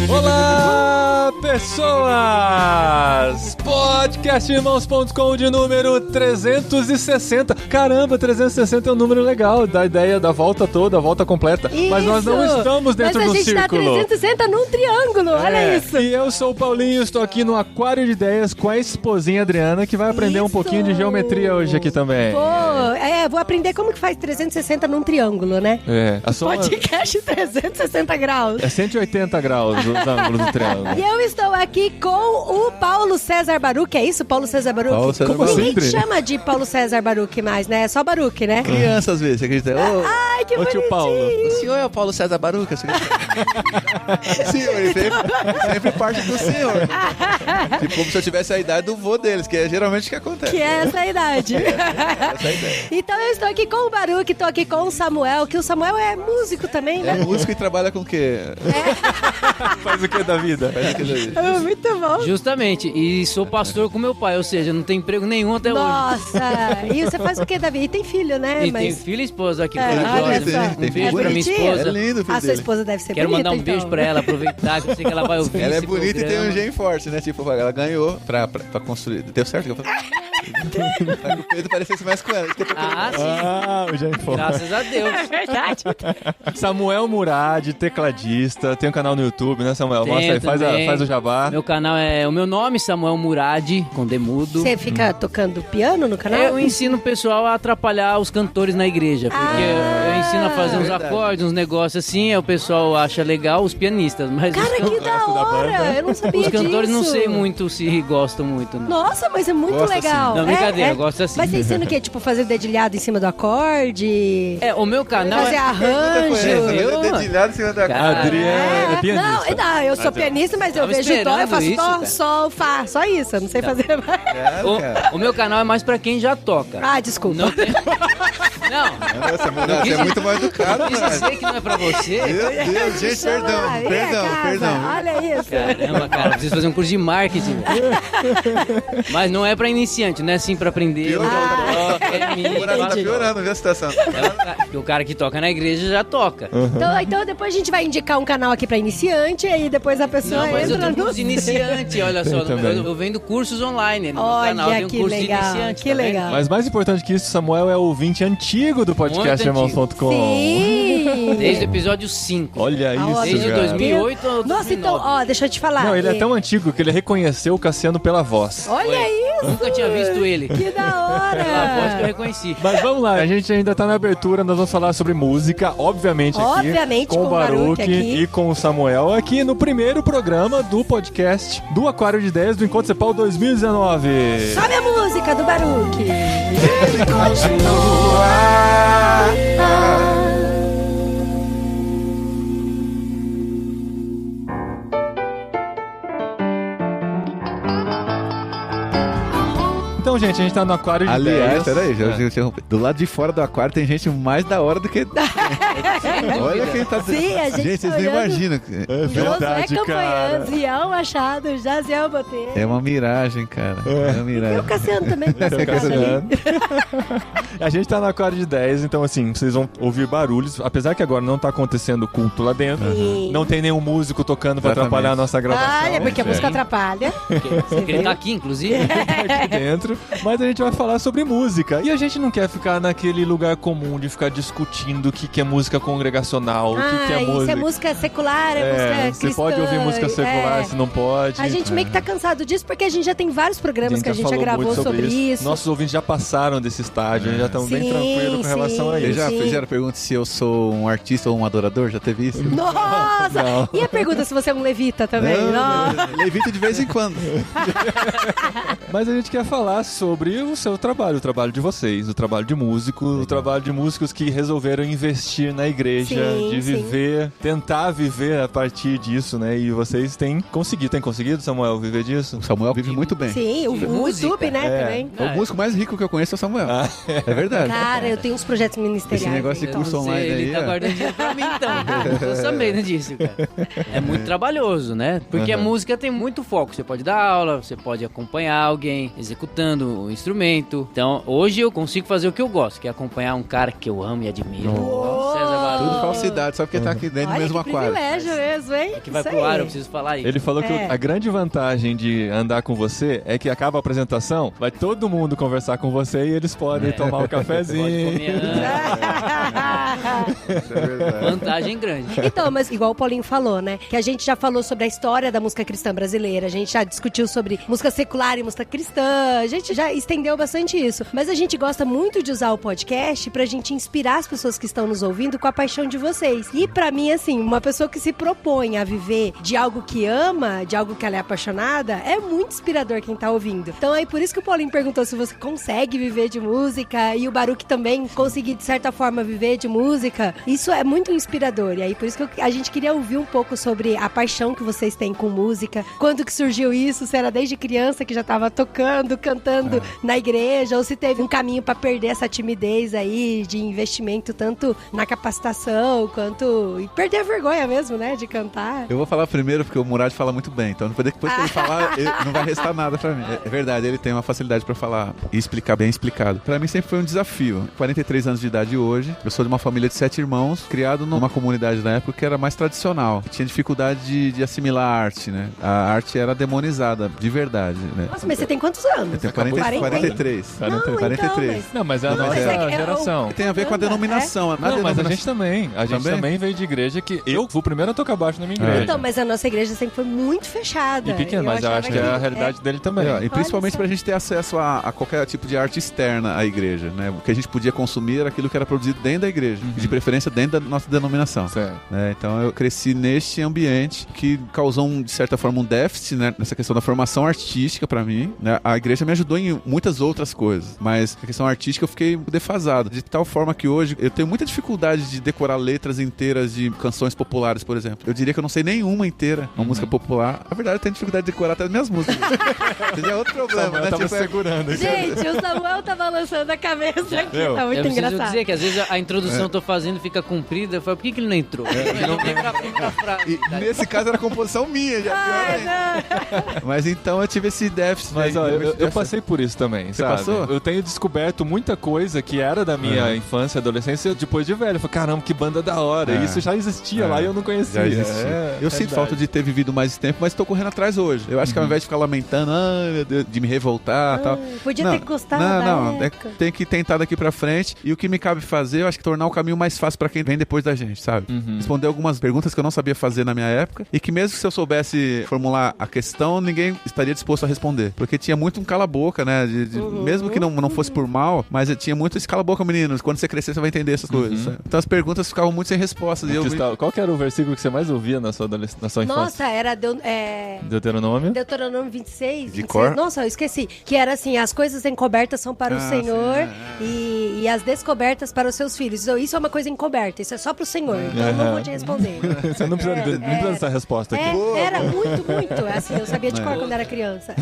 Olá, pessoas! Podcastirmãos.com de número 360. Caramba, 360 é um número legal, dá ideia da volta toda, a volta completa. Isso. Mas nós não estamos dentro do círculo. Mas a gente tá 360 num triângulo, olha isso. E eu sou o Paulinho, estou aqui no Aquário de Ideias com a esposinha Adriana, que vai aprender um pouquinho de geometria hoje aqui também. Vou aprender como que faz 360 num triângulo, né? Podcast 360 graus. É 180 graus os ângulos do triângulo. E eu estou aqui com o Paulo César Baruch, é isso? Paulo César Baruch? Paulo César Como Ninguém assim? te chama de Paulo César Baruch mais, né? É só Baruch, né? Criança, às vezes, você acredita? Ai, que Ô, tio bonitinho. Paulo. O senhor é o Paulo César Baruca? Senhor, ele sempre parte do senhor. Tipo, como se eu tivesse a idade do vô deles, que é geralmente o que acontece. Que é essa a idade. Essa é a ideia. Então eu estou aqui com o Baruch, estou aqui com o Samuel, que o Samuel é músico também, É né? músico e trabalha com o quê? Faz o que da vida? Faz o que da vida? Muito bom. Justamente, e sou pastor com meu pai, ou seja, não tem emprego nenhum até hoje. Nossa, e você faz o que da vida? E tem filho, né? E tem filho e esposa aqui. É, pra olha nós. só. Um beijo É pra minha bonitinho? É esposa. lindo o filho A sua dele. esposa deve ser Quero bonita, mandar um beijo então. pra ela, aproveitar que eu sei que ela vai ouvir Ela é esse bonita e tem um programa. gene forte, né? Tipo, ela ganhou pra construir. Deu certo que eu falei? Pra que o Pedro parecesse mais com ela. Ah, sim. Ah, o Jaime Fogo. Graças a Deus. É verdade. Samuel Murad, tecladista, tem um canal no YouTube, né, Samuel? Tenho Mostra aí, também. faz o jabá. Meu canal é o meu nome, Samuel Murad, com demudo. Você fica tocando piano no canal? Eu ensino o pessoal a atrapalhar os cantores na igreja, porque eu ensino a fazer uns verdade. acordes, uns negócios assim, aí o pessoal acha legal, os pianistas, mas Cara, que da hora! Eu não sabia os cantores disso. não sei muito se gostam muito, não. Nossa, mas é muito Gosta legal. assim. Não, brincadeira, gosto assim. Mas você ensina o quê? Tipo, fazer dedilhado em cima do acorde? O meu canal Fazer arranjo? Eu? Dedilhado em cima da Cara, Adriana é pianista. Não, eu sou pianista, mas eu Tava vejo dó, eu esperando faço isso, dó, cara. sol, fá, só isso, eu não sei fazer mais. O meu canal é mais pra quem já toca. Ah, desculpa. Não tem... Não, Você é muito mal educado, quis cara. dizer que não é pra você. Meu Deus, gente, Chama, vem a casa, perdão. Olha isso. Caramba, cara, preciso fazer um curso de marketing. Mas não é pra iniciante, não é assim pra aprender. Piorou, Fala- Tá piorando, viu a situação? Porque o cara que toca na igreja já toca. Então depois a gente vai indicar um canal aqui pra iniciante, e aí depois a pessoa Não, mas eu entra tenho no... curso de iniciante, olha só. também. Eu vendo cursos online. No meu Olha, canal tem um que curso legal, de iniciante. que tá vendo? legal. Mas mais importante que isso, Samuel é o ouvinte antigo do podcast Muito antigo. Irmãos.com. Sim. Desde o episódio 5. Olha isso, Desde cara. 2008 ou Nossa, então, 2009. deixa eu te falar. Não, ele é tão antigo que ele reconheceu o Cassiano pela voz. Olha isso! Nunca tinha visto ele. Que da Pela voz que eu hora! reconheci. Mas vamos lá, a gente ainda tá na abertura, nós vamos falar sobre música, obviamente aqui, com o Baruch aqui. e com o Samuel, aqui no primeiro programa do podcast do Aquário de Ideias do Encontro Cepal 2019. Sobe a música do Baruch! Então, gente, a gente tá no Aquário de Aliás, Ideias. peraí, já interrompi. Do lado de fora do aquário tem gente mais da hora do que... Olha quem tá... Sim, a gente Gente, tá vocês não olhando. imaginam. É verdade, Josué cara. Campanhã, Ziel Machado, Jaziel Botelho. É uma miragem, cara. É uma E o miragem. Cassiano também. Tem o Cassiano. A gente tá no Aquário de 10, então assim, vocês vão ouvir barulhos, apesar que agora não tá acontecendo culto lá dentro, Sim. não tem nenhum músico tocando pra Exatamente. atrapalhar a nossa gravação. Olha, porque a música É. atrapalha. Porque ele tá aqui, inclusive. Aqui dentro, mas a gente vai falar sobre música. E a gente não quer ficar naquele lugar comum de ficar discutindo o que é música congregacional, o que é Isso música. é música secular, é música Você cristã. pode ouvir música secular, é. se não pode. A gente meio que tá cansado disso, porque a gente já tem vários programas que a gente já falou gravou muito sobre isso. Nossos ouvintes já passaram desse estágio, já estão bem Sim, tranquilos com relação a sim. Vocês isso. já Sim. fizeram a pergunta se eu sou um artista ou um adorador? Já teve isso? Nossa! Não. E a pergunta se você é um levita também? Nossa. Levita de vez em quando. Mas a gente quer falar sobre o seu trabalho, o trabalho de vocês, o trabalho de músico, o trabalho de músicos que resolveram investir na igreja, Sim, de sim. viver, tentar viver a partir disso, né? E vocês têm conseguido, Samuel, viver disso? O Samuel vive muito bem. Sim, o música. YouTube, né, É. também. O músico mais rico que eu conheço é o Samuel. É verdade. Cara, eu tenho uns projetos ministeriais. Esse negócio de então. curso online Ele aí, tá ó. guardando dinheiro pra mim, então. Eu tô sabendo disso, cara. É muito trabalhoso, né? Porque a música tem muito foco. Você pode dar aula, você pode acompanhar alguém executando, tocando o instrumento. Então, hoje eu consigo fazer o que eu gosto, que é acompanhar um cara que eu amo e admiro. César Baruch. Tudo falsidade, só porque tá aqui dentro do mesmo aquário. Privilégio mesmo, hein? Que vai Isso pro ar, aí. eu preciso falar isso. Ele falou que a grande vantagem de andar com você é que acaba a apresentação, vai todo mundo conversar com você e eles podem tomar um cafezinho. Pode comer Isso é verdade. vantagem grande. Então, mas igual o Paulinho falou, né? Que a gente já falou sobre a história da música cristã brasileira, a gente já discutiu sobre música secular e música cristã, a gente já estendeu bastante isso. Mas a gente gosta muito de usar o podcast pra gente inspirar as pessoas que estão nos ouvindo com a paixão de vocês. E pra mim, assim, uma pessoa que se propõe a viver de algo que ama, de algo que ela é apaixonada, é muito inspirador quem tá ouvindo. Então, aí por isso que o Paulinho perguntou se você consegue viver de música e o Baruch também conseguir, de certa forma, viver de música. Isso é muito inspirador. E aí por isso que a gente queria ouvir um pouco sobre a paixão que vocês têm com música. Quando que surgiu isso? Se era desde criança que já tava tocando, cantando na igreja, ou se teve um caminho pra perder essa timidez aí de investimento tanto na capacitação quanto... E perder a vergonha mesmo, né? De cantar. Eu vou falar primeiro porque o Murad fala muito bem, então depois que ele falar, não vai restar nada pra mim. É verdade, ele tem uma facilidade pra falar e explicar bem explicado. Pra mim sempre foi um desafio. 43 anos de idade hoje, eu sou de uma família de 7 irmãos, criado numa comunidade na época que era mais tradicional. Tinha dificuldade de assimilar a arte, né? A arte era demonizada, de verdade, né? Nossa, mas você tem quantos anos? Eu tenho 43. Não, 43. então, Não, mas é a Mas nossa é que geração. Tem a ver com a denominação. Não, mas a gente também. A gente também veio de igreja que eu fui o primeiro a tocar baixo na minha igreja. Então, mas a nossa igreja sempre foi muito fechada. E pequena, mas eu acho que é a realidade dele também. E principalmente pra gente ter acesso a qualquer tipo de arte externa à igreja, né? O que a gente podia consumir era aquilo que era produzido dentro da igreja, de preferência dentro da nossa denominação. Certo. Então eu cresci neste ambiente que causou, de certa forma, um déficit, né? Nessa questão da formação artística pra mim, né? A igreja me ajudou em muitas outras coisas, mas a questão artística eu fiquei defasado, de tal forma que hoje eu tenho muita dificuldade de decorar letras inteiras de canções populares, por exemplo. Eu diria que eu não sei nenhuma inteira, uma música popular. Na verdade, eu tenho dificuldade de decorar até as minhas músicas. Esse é outro problema, né? Eu tava segurando aqui. Gente, o Samuel tá balançando a cabeça aqui, tá muito Eu preciso engraçado. dizer que às vezes a introdução que eu tô fazendo fica comprida. Eu falo, por que ele não entrou? E nesse caso era composição minha, já pior ainda. Mas então eu tive esse déficit. Mas ó, eu passei por isso também, Você sabe? passou? Eu tenho descoberto muita coisa que era da minha infância e adolescência depois de velho. Eu falei, caramba, que banda da hora. E isso já existia lá e eu não conhecia. Já existia. Eu sinto falta de ter vivido mais tempo, mas tô correndo atrás hoje. Eu acho que ao invés de ficar lamentando, meu Deus, de me revoltar e tal. Podia ter gostado Não, da época. tem que tentar daqui pra frente. E o que me cabe fazer, eu acho que tornar o caminho mais fácil pra quem vem depois da gente, sabe? Responder algumas perguntas que eu não sabia fazer na minha época e que mesmo se eu soubesse formular a questão, ninguém estaria disposto a responder. Porque tinha muito um cala-boca, né? Mesmo que não fosse por mal, mas tinha muito esse cala-boca, meninos. Quando você crescer, você vai entender essas coisas. Sabe? Então as perguntas ficavam muito sem respostas. Qual que era o versículo que você mais ouvia na sua infância? Nossa, era Deuteronômio? Deuteronômio 26. De cor? Nossa, eu esqueci. Que era assim, as coisas encobertas são para o Senhor e as descobertas para os seus filhos. Então, isso é uma coisa encoberta, isso é só pro Senhor. Então eu não vou te responder. Você não precisa dessa resposta aqui. Era muito. Assim, eu sabia de cor quando era criança.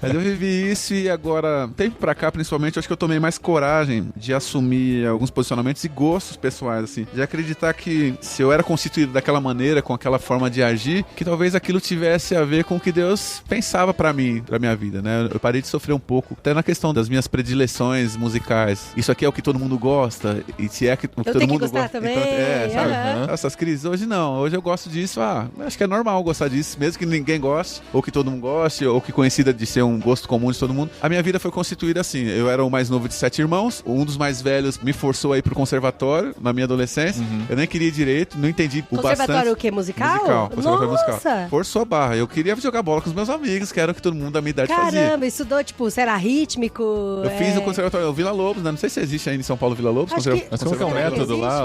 Mas eu vivi isso e agora, tempo pra cá, principalmente, eu acho que eu tomei mais coragem de assumir alguns posicionamentos e gostos pessoais, assim. De acreditar que se eu era constituído daquela maneira, com aquela forma de agir, que talvez aquilo tivesse a ver com o que Deus pensava pra mim, pra minha vida, né? Eu parei de sofrer um pouco, até na questão das minhas predileções musicais. Isso aqui é o que todo mundo gosta, e se é o que todo mundo gosta... Também. Então, sabe? Essas crises. Hoje não, hoje eu gosto disso, acho que é normal gostar disso, mesmo que ninguém goste, ou que todo mundo goste, ou que conhecida de ser um gosto comum de todo mundo. A minha vida foi constituída assim, eu era o mais novo de 7 irmãos, um dos mais velhos me forçou a ir pro conservatório, na minha adolescência, eu nem queria ir direito, não entendi o bastante. Conservatório o quê? Musical? Conservatório Nossa! musical. Forçou a barra, eu queria jogar bola com os meus amigos, que era o que todo mundo da minha idade fazia. Caramba, estudou, tipo, você era rítmico? Eu fiz o conservatório, o Vila Lobos, né? Não sei se existe ainda em São Paulo Vila Lobos. Acho que- Mas como que é o método lá?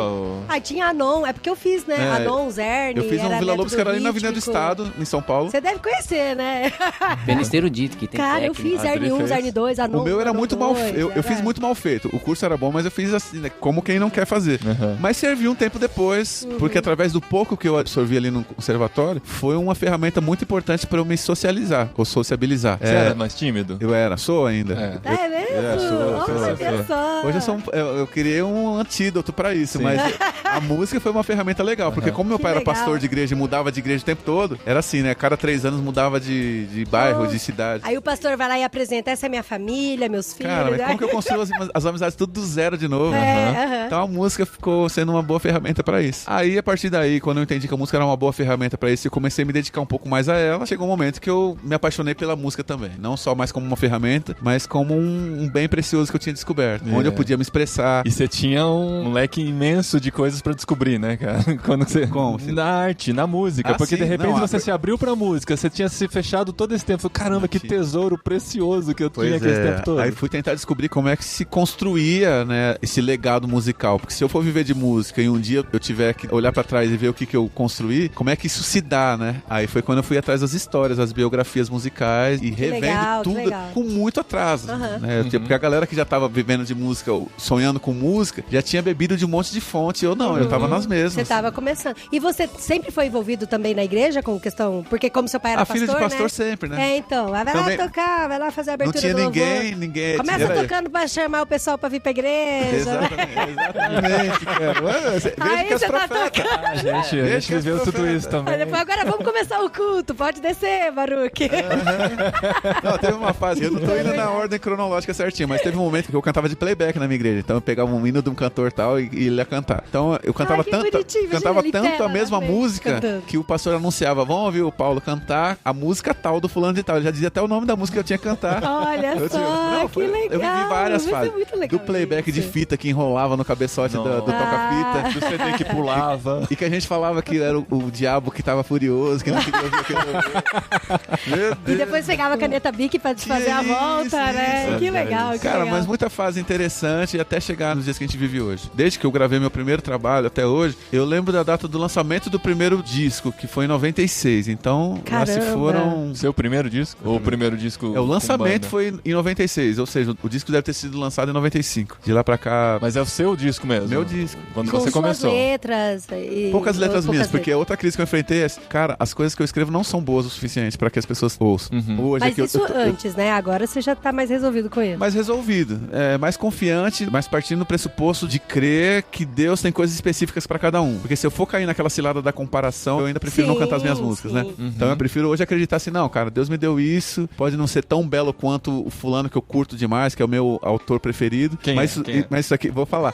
Tinha Anon, é porque eu fiz, né? Anon, Zerni, Eu fiz um era Vila Lobos método que era ali na Avenida do rítmico. Estado, em São Paulo. Você deve conhecer, né? Penisteiro dito que tem Cara, eu técnica. fiz Zerni 1, fez. Zerni 2, Anon. O meu era Anon muito mal 2, feito. Eu fiz muito mal feito. O curso era bom, mas eu fiz assim, né? Como quem não quer fazer. Mas serviu um tempo depois, porque através do pouco que eu absorvi ali no conservatório, foi uma ferramenta muito importante para eu me socializar, ou sociabilizar. Você era mais tímido? Eu era, sou ainda. É mesmo? Olha só. Hoje eu criei um antídoto pra isso, mas a música foi uma ferramenta legal, porque como meu pai era pastor de igreja e mudava de igreja o tempo todo, era assim, né? Cada 3 anos mudava de bairro, de cidade. Aí o pastor vai lá e apresenta, essa é minha família, meus filhos. Cara, mas como que eu construo as amizades tudo do zero de novo? Então a música ficou sendo uma boa ferramenta pra isso. Aí, a partir daí, quando eu entendi que a música era uma boa ferramenta pra isso, eu comecei a me dedicar um pouco mais a ela. Chegou um momento que eu me apaixonei pela música também. Não só mais como uma ferramenta, mas como um bem precioso que eu tinha descoberto. Onde eu podia me expressar. E você tinha um leque imenso de coisas pra descobrir, né, cara? Quando você... Como? Na arte, na música. Porque de repente você se abriu pra música. Você tinha se fechado todo esse tempo. Caramba, que tesouro precioso que eu tinha aquele tempo todo. Aí fui tentar descobrir como é que se construía, né, esse legado musical. Porque se eu for viver de música e um dia eu tiver que olhar pra trás e ver o que eu construí, como é que isso se dá, né? Aí foi quando eu fui atrás das histórias, das biografias musicais e revendo tudo com muito atraso. Né? Porque a galera que já tava vivendo de música, sonhando com música, já tinha bebido de um monte de fonte. Eu não, eu tava nas mesmas. Você tava começando. E você sempre foi envolvido também na igreja com questão... Porque como seu pai era pastor, filho de pastor né? sempre, né? Então. Vai lá tocar, vai lá fazer a abertura do louvor. Não tinha ninguém. Começa tocando pra chamar o pessoal pra vir pra igreja. Exatamente, cara. Aí você tá tocando. A gente viveu tudo isso também. Depois, agora vamos começar o culto. Pode descer, Baruque. Não, teve uma fase, eu não tô indo na ordem cronológica certinho, mas teve um momento que eu cantava de playback na minha igreja. Então eu pegava um hino de um cantor tal e ele ia cantar. Então eu cantava tanto a mesma música que o pastor anunciava: vamos ouvir o Paulo cantar a música tal do fulano de tal. Ele já dizia até o nome da música que eu tinha que cantar. Olha só, que legal. Eu vivi várias fases. Do playback de fita que enrolava no cabeçote do toca-fita. Do CD que pulava. E que a gente falava que era o diabo que tava furioso, que não queria ouvir aquele... E depois pegava a caneta Bic pra desfazer a volta, né? Que legal, cara, legal. mas muita fase interessante até chegar nos dias que a gente vive hoje. Desde que eu gravei meu primeiro trabalho até hoje, eu lembro da data do lançamento do primeiro disco, que foi em 96. Então, lá se foram... Seu primeiro disco? Ou o primeiro disco? O lançamento foi em 96, ou seja, o disco deve ter sido lançado em 95. De lá pra cá... Mas é o seu disco mesmo? Meu disco. Quando com você começou. letras poucas letras minhas, porque outra crise que eu enfrentei é, cara, as coisas que eu escrevo não são boas o suficiente pra que as pessoas ouçam. Hoje mas isso antes, né? Agora você já tá mais resolvido com isso. Mais resolvido. Mais confiante, mas partindo do pressuposto de crer que Deus tem coisas específicas pra cada um. Porque se eu for cair naquela cilada da comparação, eu ainda prefiro não cantar as minhas músicas, né? Então eu prefiro hoje acreditar assim, não, cara, Deus me deu isso, pode não ser tão belo quanto o fulano que eu curto demais, que é o meu autor preferido. Mas isso aqui, vou falar.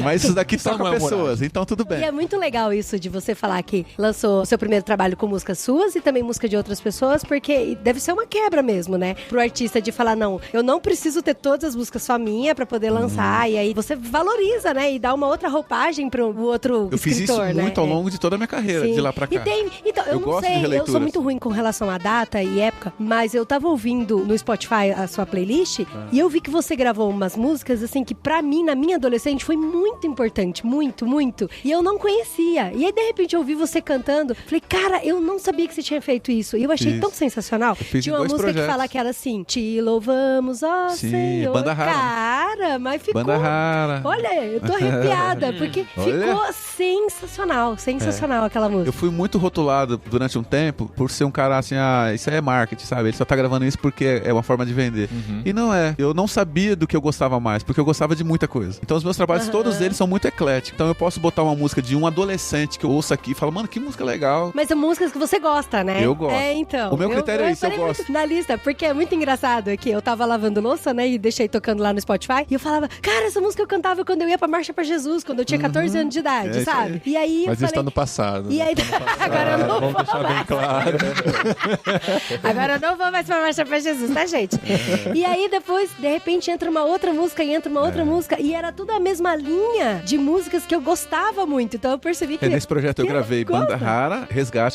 Mas isso daqui toca pessoas, então tudo bem. E é muito legal isso de você falar que lançou seu primeiro trabalho com músicas suas e também música de outras pessoas, porque deve ser uma quebra mesmo, né? Pro artista de falar, não, eu não preciso ter todas as músicas só minha pra poder lançar, e aí você valoriza, né? E dá uma outra roupagem pro outro eu escritor, fiz isso muito ao longo de toda a minha carreira, de lá pra cá. Então, eu não sei, eu sou muito ruim com relação à data e época, mas eu tava ouvindo no Spotify a sua playlist e eu vi que você gravou umas músicas, assim, que pra mim, na minha adolescente, foi muito importante, muito, muito. E eu não conhecia. E aí, de repente, eu ouvi você cantando, falei, cara, eu não sabia que você tinha feito isso. E eu achei tão sensacional. Tinha uma música que fala que era assim, te louvamos, ó Senhor. Banda Rara. Cara, mas ficou... Banda Rara. Olha, eu tô arrepiada, porque ficou sensacional aquela música. Eu fui muito rotulado durante um tempo por ser um cara assim, isso aí é marketing, sabe? Ele só tá gravando isso porque é uma forma de vender. E não é. Eu não sabia do que eu gostava mais, porque eu gostava de muita coisa. Então os meus trabalhos, todos eles são muito ecléticos. Então eu posso botar uma música de um adolescente que eu ouço aqui e falo, mano, que música legal. Mas são músicas que você gosta, né? Eu gosto. Então. O meu critério é isso, eu gosto. Na lista, porque é muito engraçado que eu tava lavando louça, né, e deixei tocando lá no Spotify, e eu falava, cara, essa música eu cantava quando eu ia pra Marcha pra Jesus, quando eu tinha 14 anos de idade, sabe? E aí mas eu isso tá no passado. E aí, agora eu não vamos deixar bem claro. Agora eu não vou mais pra Marcha pra Jesus, tá, gente? E aí depois, de repente, entra uma outra música e entra uma outra música, e era tudo a mesma linha de músicas que eu gostava muito, então eu percebi que... nesse projeto eu gravei Banda Rara,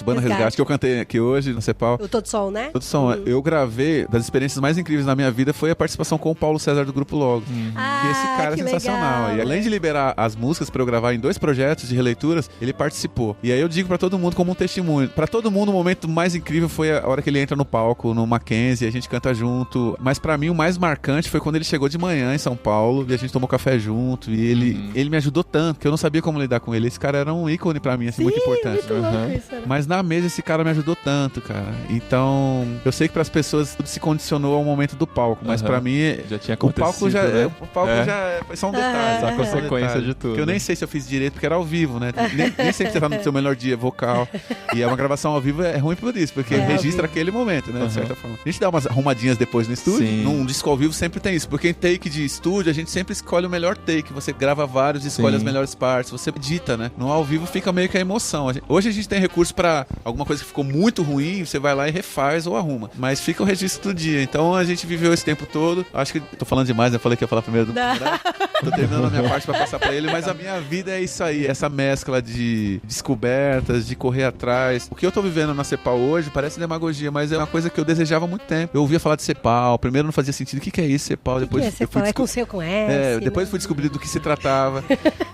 Banda Resgate, que eu cantei aqui hoje no Cepal. O Todo Som, né? Todo Som. Eu gravei, das experiências mais incríveis na minha vida foi a participação com o Paulo César do Grupo Logo. E esse cara é sensacional. Legal. E além de liberar as músicas pra eu gravar em 2 projetos de releituras, ele participou. E aí eu digo pra todo mundo como um testemunho. Pra todo mundo, o momento mais incrível foi a hora que ele entra no palco, no Mackenzie, e a gente canta junto. Mas pra mim, o mais marcante foi quando ele chegou de manhã em São Paulo, e a gente gente tomou café junto e ele me ajudou tanto que eu não sabia como lidar com ele. Esse cara era um ícone pra mim, assim, muito importante. Muito louco isso, né? Mas na mesa esse cara me ajudou tanto, cara. Então, eu sei que pras pessoas tudo se condicionou ao momento do palco, mas pra mim já tinha o palco já né? foi só um detalhe, Só a consequência de tudo. Que eu nem sei se eu fiz direito porque era ao vivo, né? Nem sempre você tá no seu melhor dia vocal. E uma gravação ao vivo é ruim por isso, porque registra aquele momento, né? De certa forma. A gente dá umas arrumadinhas depois no estúdio. Sim. Num disco ao vivo sempre tem isso, porque em take de estúdio a gente sempre escolhe o melhor take. Você grava vários e escolhe as melhores partes. Você edita, né? No ao vivo fica meio que a emoção. Hoje a gente tem recurso pra alguma coisa que ficou muito ruim, você vai lá e refaz ou arruma. Mas fica o registro do dia. Então a gente viveu esse tempo todo. Acho que tô falando demais, eu falei que ia falar primeiro do Tô terminando a minha parte pra passar pra ele, mas a minha vida é isso aí, essa mescla de descobertas, de correr atrás. O que eu tô vivendo na Cepal hoje parece demagogia, mas é uma coisa que eu desejava há muito tempo. Eu ouvia falar de Cepal, primeiro não fazia sentido. O que é isso, Cepal? Depois que é Cepal? É com C ou com S? Depois fui descobrir do que se tratava.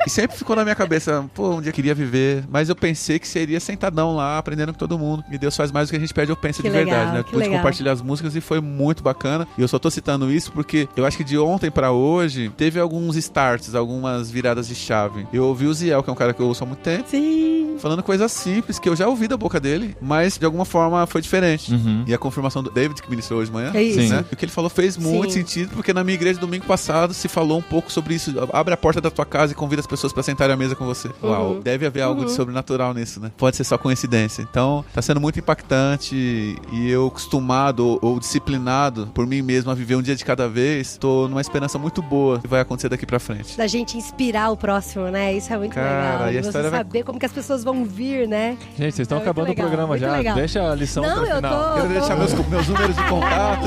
E sempre ficou na minha cabeça, pô, um dia eu queria viver, mas eu pensei que seria sentadão lá, aprendendo com todo mundo. E Deus faz mais do que a gente pede ou pensa de verdade, né? Eu pude compartilhar as músicas e foi muito bacana. E eu só tô citando isso porque eu acho que de ontem pra hoje teve alguns starts, algumas viradas de chave. Eu ouvi o Ziel, que é um cara que eu ouço há muito tempo, falando coisas simples que eu já ouvi da boca dele, mas de alguma forma foi diferente. E a confirmação do David, que ministrou hoje de manhã, né? O que ele falou fez muito sentido, porque na minha igreja domingo passado se falou um pouco sobre isso. Abre a porta da tua casa e convida as pessoas pra sentarem à mesa com você. Uau, deve haver algo de sobrenatural nisso, né? Pode ser só coincidência. Então, tá sendo muito impactante e eu acostumado ou disciplinado por mim mesmo a viver um dia de cada vez, tô numa esperança muito boa que vai acontecer daqui pra frente. Da gente inspirar o próximo, né? Isso é muito legal. E você saber como que as pessoas vão vir, né? Gente, vocês estão acabando o programa já. Legal. Deixa a lição pro final. Quero deixar meus números de contato.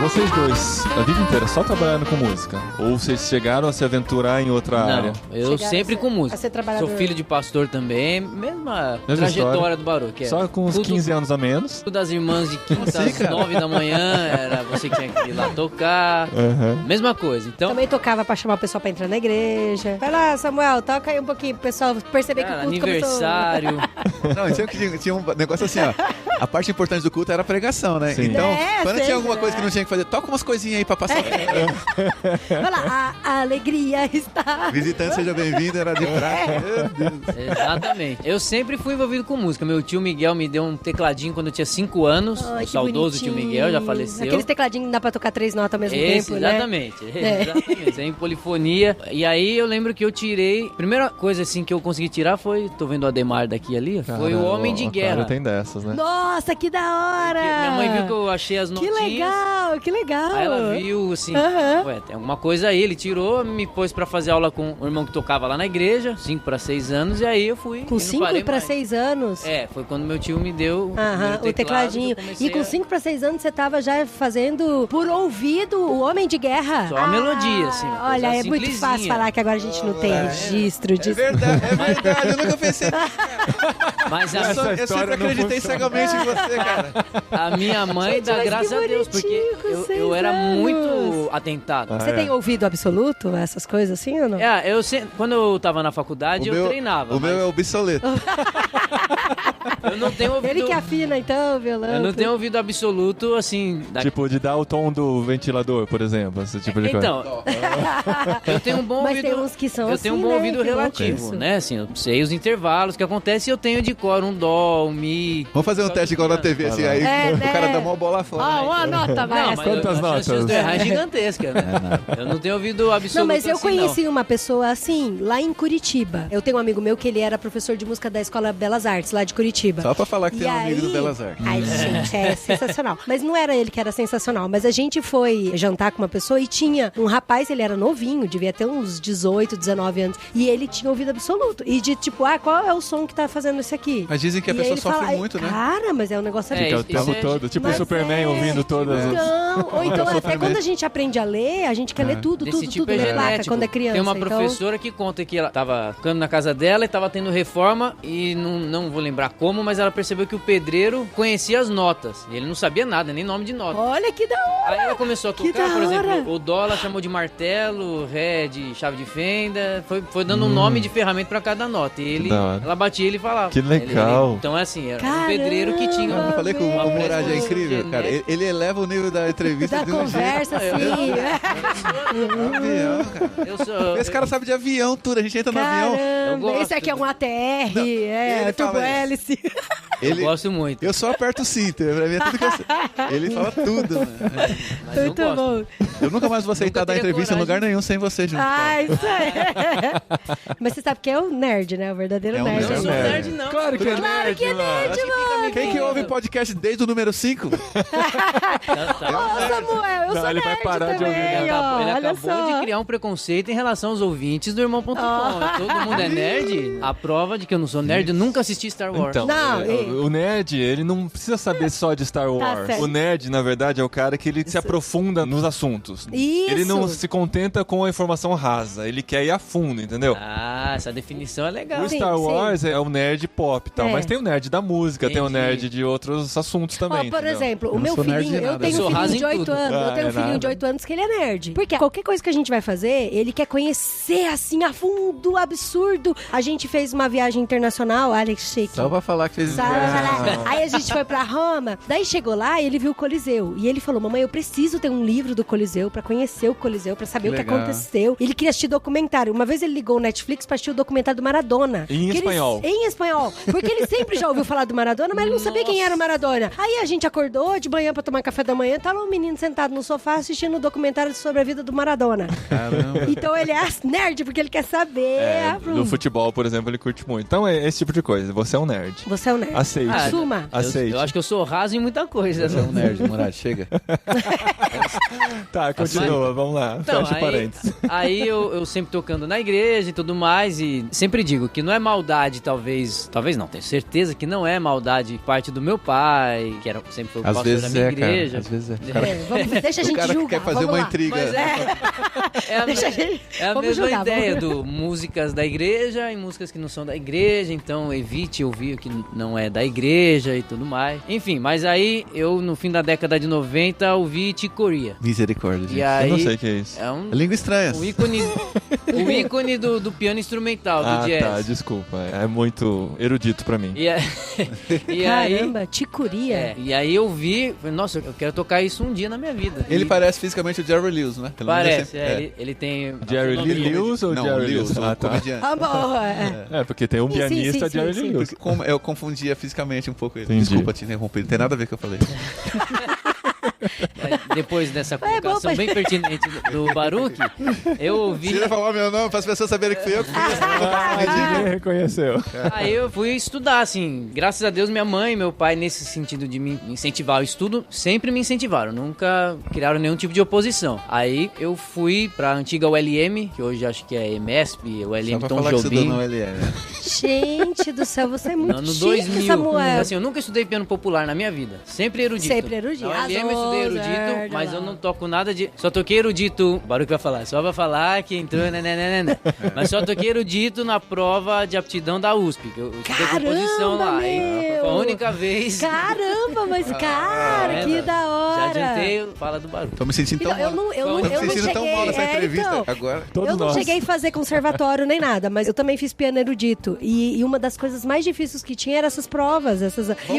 Vocês dois, a vida inteira, só trabalhando com música? Ou vocês chegaram a se aventurar em outra área? Eu sempre com música. Sou filho de pastor também, mesma trajetória do Baruch. Só com uns 15 anos a menos. Tudo das irmãs de quinta às 9 da manhã, era você que tinha que ir lá tocar. Mesma coisa. Então, também tocava pra chamar o pessoal pra entrar na igreja. Vai lá, Samuel, toca aí um pouquinho pro pessoal perceber que o culto aniversário. Não, tinha um negócio assim, ó. A parte importante do culto era a pregação, né? Sim. Então, quando tinha alguma coisa que não tinha que fazer, toca umas coisinhas aí pra passar. Vai lá, a alegria está. Visitante, seja bem-vindo, era de praia. Meu Deus. Exatamente. Eu sempre fui envolvido com música. Meu tio Miguel me deu um tecladinho quando eu tinha 5 anos. O saudoso tio Miguel já faleceu. Aqueles tecladinhos que dá pra tocar 3 notas ao mesmo tempo, exatamente, né? Exatamente. Em polifonia. E aí eu lembro que eu tirei... Primeira coisa assim que eu consegui tirar foi... Tô vendo o Ademar daqui ali. Caramba, foi o Homem de Guerra. Cara, tem dessas, né? Nossa, que da hora! Minha mãe viu que eu achei as notinhas. Que legal. Aí ela viu, assim, ué, tem alguma coisa aí. Ele tirou, me pôs pra fazer aula com o irmão que tocava lá na igreja, 5 para 6 anos, e aí eu fui. Com 5 para 6 anos? É, foi quando meu tio me deu o tecladinho. E com 5 para 6 anos você tava já fazendo por ouvido o Homem de Guerra? Só a melodia, assim. Olha, é muito fácil falar que agora a gente não tem registro disso. É verdade, eu nunca pensei. Mas eu sempre acreditei cegamente em você, cara. A minha mãe dá graças a Deus, porque eu era muito atentado. Você tem ouvido absoluto, essas coisas assim ou não? Quando eu tava na faculdade, eu treinava. O meu é obsoleto. Eu não tenho ouvido... Ele que afina, então, violão. Eu não tenho ouvido absoluto, assim... Tipo, de dar o tom do ventilador, por exemplo, esse tipo de coisa. Então, eu tenho um bom ouvido... Mas tem uns que são eu assim, tenho um bom ouvido relativo, né? Assim, eu sei os intervalos que acontecem e eu tenho de cor um dó, um mi... Vamos fazer um teste igual na TV, assim, aí o cara dá uma bola fora. Uma nota, vai. Não, mas quantas notas? A chance de errar é gigantesca, né? Eu não tenho ouvido absoluto. Não, mas eu assim, conheci uma pessoa assim, lá em Curitiba. Eu tenho um amigo meu que ele era professor de música da Escola Belas Artes, lá de Curitiba. Só pra falar que tem um amigo do Belas Artes. Ai, gente, é sensacional. Mas não era ele que era sensacional. Mas a gente foi jantar com uma pessoa e tinha um rapaz, ele era novinho, devia ter uns 18, 19 anos. E ele tinha ouvido absoluto. E de tipo, qual é o som que tá fazendo isso aqui? Mas dizem que a pessoa sofre muito, né? Cara, mas é um negócio... Fica o tempo todo, tipo o Superman ouvindo todas as... Ou então, até quando a gente aprende a ler, a gente quer ler tudo, ler placa quando é criança. Tem uma professora que conta que ela tava ficando na casa dela e tava tendo reforma e não vou lembrar como, como, mas ela percebeu que o pedreiro conhecia as notas. E ele não sabia nada, nem nome de nota. Olha que da hora! Aí ela começou a Que tocar, da por exemplo, hora. o dó ela chamou de martelo, ré de chave de fenda, foi dando um nome de ferramenta pra cada nota. E da hora. ela batia e ele falava. Que legal. Então é assim, era Caramba, um pedreiro que tinha Eu falei que o Uma Murad é incrível, genética. cara. Ele eleva o nível da entrevista Da de um conversa, jeito. assim. Avião, cara. Eu sou. Esse cara sabe de avião, tudo. A gente entra no avião. Eu Caramba, gosto. esse aqui é um ATR, ele turbo fala hélice. Eu Ele, gosto muito. eu só aperto o cinto. Pra mim é tudo que eu sei. Ele fala tudo, mano. Mas eu Muito gosto. bom. Eu nunca mais vou aceitar dar teria entrevista em coragem. lugar nenhum sem você junto. cara. Ah, isso aí. Mas você sabe que é o nerd, né? O verdadeiro É um nerd. nerd. Eu sou nerd, não. Claro que é Claro nerd, que é mano. nerd, mano. Quem que ouve podcast desde o número 5? Ô, Samuel, eu Não, sou ele vai nerd parar de ouvir, também, né? Ele ó. ele Olha acabou só. de criar um preconceito em relação aos ouvintes do Irmão.com. Todo mundo é nerd. A prova de que eu não sou nerd, eu nunca assisti Star Wars. Então, Não, o nerd, ele não precisa saber só de Star Wars. certo. O nerd, na verdade, é o cara que ele se aprofunda nos assuntos. Isso. Ele não se contenta com a informação rasa, ele quer ir a fundo, entendeu? Ah, essa definição é legal. O Sim, Star sim. Wars é o nerd pop e tal, É. mas tem o nerd da música, tem o Entendi. nerd de outros assuntos Ó, também. por entendeu? exemplo, Eu o não meu sou nerd filhinho, de eu nada. tenho Eu um sou filhinho raso de em 8 tudo. anos. Ah, Eu tenho um é filhinho nada. de 8 anos que ele é nerd. Porque qualquer coisa que a gente vai fazer, ele quer conhecer assim a fundo, absurdo. A gente fez uma viagem internacional, Alex Chique. Só pra falar que fez Aí a gente foi pra Roma, daí chegou lá e ele viu o Coliseu. E ele falou, mamãe, eu preciso ter um livro do Coliseu pra conhecer o Coliseu, pra saber o que legal. aconteceu. Ele queria assistir documentário. Uma vez ele ligou o Netflix pra assistir o documentário do Maradona. Em Que ele- espanhol. Em espanhol. Porque ele sempre já ouviu falar do Maradona, mas ele não sabia quem era o Maradona. Aí a gente acordou de manhã pra tomar café da manhã, tava um menino sentado no sofá assistindo um documentário sobre a vida do Maradona. Caramba. Então ele é nerd, porque ele quer saber. É, a fundo. no futebol, por exemplo, ele curte muito. Então é esse tipo de coisa. Você é um nerd. Você é um nerd. Aceite. Ah, Assuma. Aceite. Eu acho que eu sou raso em muita coisa. Você é um nerd, Murad, chega. Tá, continua, vamos lá. Então, Fecha parênteses. aí eu sempre tocando na igreja e tudo mais, e sempre digo que não é maldade, talvez não, tenho certeza que não é maldade parte do meu pai, que sempre foi o Às pastor da vezes minha é, cara. igreja. Às vezes é. Deixa a O gente cara que julgar. quer fazer vamos uma lá. intriga. Mas é a, Deixa a gente- é a vamos mesma julgar, ideia vamos- do músicas da igreja e músicas que não são da igreja, então evite ouvir o que não é da igreja e tudo mais. Enfim, mas aí eu no fim da década de 90 ouvi Ticoria. Misericórdia, gente. E aí Eu não sei o que é isso. é um Língua estranha. o ícone do piano instrumental, do jazz. Tá, desculpa. É muito erudito pra mim. E, e aí, Caramba, ticuria. e aí eu vi, falei, nossa, eu quero tocar isso um dia na minha vida. Ele E parece fisicamente o Jerry Lewis, né? Pelo menos parece, sempre- ele tem Jerry autonomia. Lee Lewis ou Não, Jerry Lewis, Lewis? o Ah, tá. comediante. Ah, bom, é. É, porque tem um Sim, pianista, sim, Jerry sim, Lee sim. Lewis. Como eu confundia fisicamente um pouco ele. Entendi. Desculpa te interromper, não tem nada a ver com o que eu falei. Depois dessa bom, colocação mas- bem pertinente do Baruch, eu ouvi. Tira falar meu nome para as pessoas saberem que fui eu que fiz. Ah, ninguém reconheceu. Aí eu fui estudar, assim. Graças a Deus, minha mãe e meu pai, nesse sentido de me incentivar ao estudo, sempre me incentivaram. Nunca criaram nenhum tipo de oposição. Aí eu fui pra antiga ULM, que hoje acho que é EMESP, Só ULM pra Tom falar que você Jobim. deu no LM. Gente do céu, você é muito Ano chique, 2000. Samuel. Assim, eu nunca estudei piano popular na minha vida. Sempre erudito. Sempre erudito. Na ULM eu estudei erudito, Azul, mas lá. eu não toco nada de... Só toquei erudito... O Baruch vai falar. Só vai falar que entrou... Né. Mas só toquei erudito na prova de aptidão da USP. Que eu estudei composição Caramba, lá. E meu! foi a única vez... Caramba, mas cara, É, que né? da Já hora. adiantei, fala do Baruch. Tô me sentindo tão Então, eu mal. não, eu Tô não, Tô eu me não sentindo tão mal nessa cheguei. entrevista. Então, Agora. Todos eu não nós. cheguei a fazer conservatório nem nada, mas eu também fiz piano erudito. E uma das coisas mais difíceis que tinha eram essas provas. E eu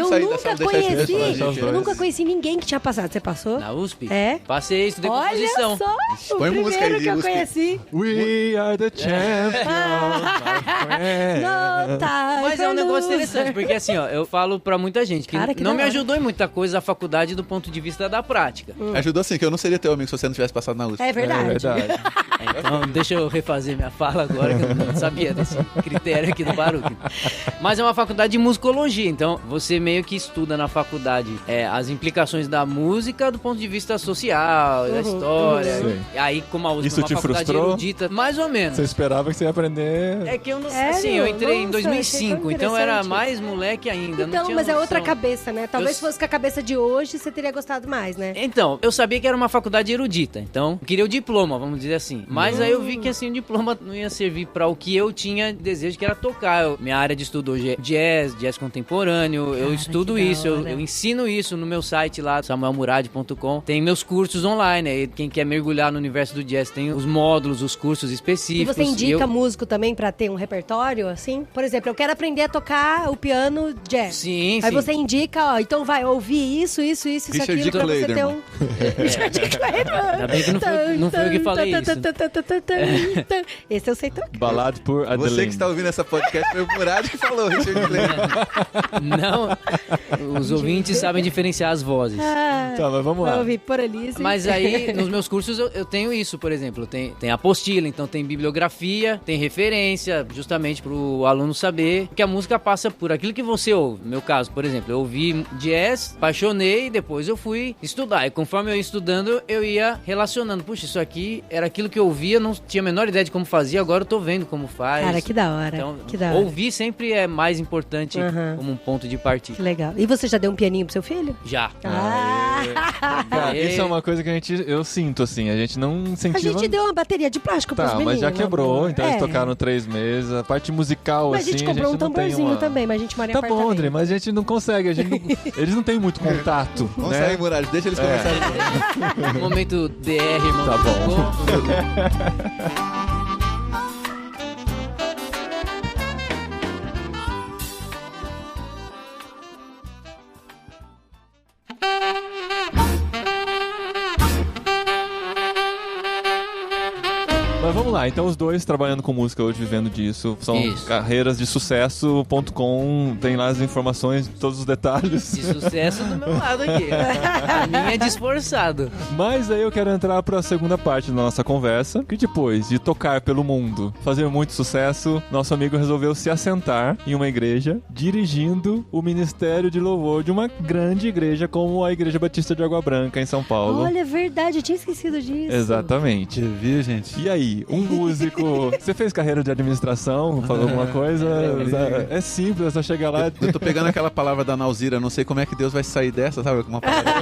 sair nunca dessa, deixar esse conheci. personagem aqui, Eu né? nunca conheci ninguém que tinha passado. Você passou? Na USP? É? Passei, estudei Olha composição. só, o põe música aí primeiro de que eu USP. conheci. We are the champions, my friend. No time Mas é um for negócio loser. interessante, porque assim, ó, eu falo pra muita gente que, Cara, que não da me hora. ajudou em muita coisa a faculdade do ponto de vista da prática. Ajudou assim, que eu não seria teu amigo se você não tivesse passado na USP. É É verdade. verdade. Então, deixa eu refazer minha fala agora, que eu não sabia desse critério aqui do Baruch. Mas é uma faculdade de musicologia, então você meio que estuda na faculdade as implicações da música do ponto ponto de vista social, da história. Sim. E aí, como a USP Isso é uma te faculdade frustrou? erudita, mais ou menos. Você esperava que você ia aprender... É que eu não sei, Sério? assim, eu entrei em Nossa, achei 2005, tão então eu era interessante. mais moleque ainda. não Então, tinha mas é outra noção. cabeça, né? Talvez Eu- fosse com a cabeça de hoje, você teria gostado mais, né? Então, eu sabia que era uma faculdade erudita, então eu queria o diploma, vamos dizer assim. Mas aí eu vi que assim, o diploma não ia servir pra o que eu tinha desejo, que era tocar. Minha área de estudo hoje é jazz contemporâneo, eu estudo que da isso, hora. eu ensino isso no meu site lá, samuelmurad.com. Tem meus cursos online, aí quem quer mergulhar no universo do jazz tem os módulos, os cursos E específicos. você indica eu- músico também pra ter um repertório, assim? Por exemplo, eu quero aprender a tocar o piano jazz. Sim, Aí sim. você indica, ó, então vai ouvir isso, Richard aquilo, pra você ter Clayderman. um... Richard Clayderman. Ainda bem que não foi eu que falei isso. Esse eu sei tocar. Balado por Adeline. Você que está ouvindo essa podcast foi o Murad que falou, Richard Clayderman. Não, os ouvintes sabem diferenciar as vozes. Ah, Tá, mas vamos vai lá. ouvir por Elise. Mas aí, nos meus cursos, eu tenho isso, por exemplo. Tem apostila, então tem bibliografia, tem referência, justamente pro aluno saber que a música passa por aquilo que você ouve. No meu caso, por exemplo, eu ouvi jazz, apaixonei, depois eu fui estudar. E conforme eu ia estudando, eu ia relacionando. Puxa, isso aqui era aquilo que eu ouvia, não tinha a menor ideia de como fazia, agora eu tô vendo como faz. Cara, que da hora. Então, que da hora. ouvir sempre é mais importante Uhum. como um ponto de partida. Que legal. E você já deu um pianinho pro seu filho? Já. Cara, Aê. isso é uma coisa que eu sinto, assim, a gente não A incentiva... gente deu uma bateria de plástico pros Tá, meninos. mas já na quebrou, boa. então eles tocaram 3 meses. A parte musical, Mas assim, a gente comprou um não tem tamborzinho uma... também, mas a gente mora em Tá apartamento. bom, André, mas a gente não consegue, eles não têm muito contato, Vamos né? sair, Murad, deixa eles conversarem. Momento DR, irmão. Tá bom. Mas vamos lá, então os dois trabalhando com música hoje, vivendo disso, são Isso. carreirasdesucesso.com, tem lá as informações, todos os detalhes. De sucesso do meu lado aqui. A minha é de esforçado. Mas aí eu quero entrar pra segunda parte da nossa conversa, que depois de tocar pelo mundo, fazer muito sucesso, nosso amigo resolveu se assentar em uma igreja, dirigindo o ministério de louvor de uma grande igreja como a Igreja Batista de Água Branca, em São Paulo. Olha, é verdade, eu tinha esquecido disso. Exatamente. Você viu, gente? E aí, um músico... Você fez carreira de administração? Falou alguma coisa? É simples, é só chegar lá... Eu tô pegando aquela palavra da Nauzira, não sei como é que Deus vai sair dessa, sabe? Uma palavra...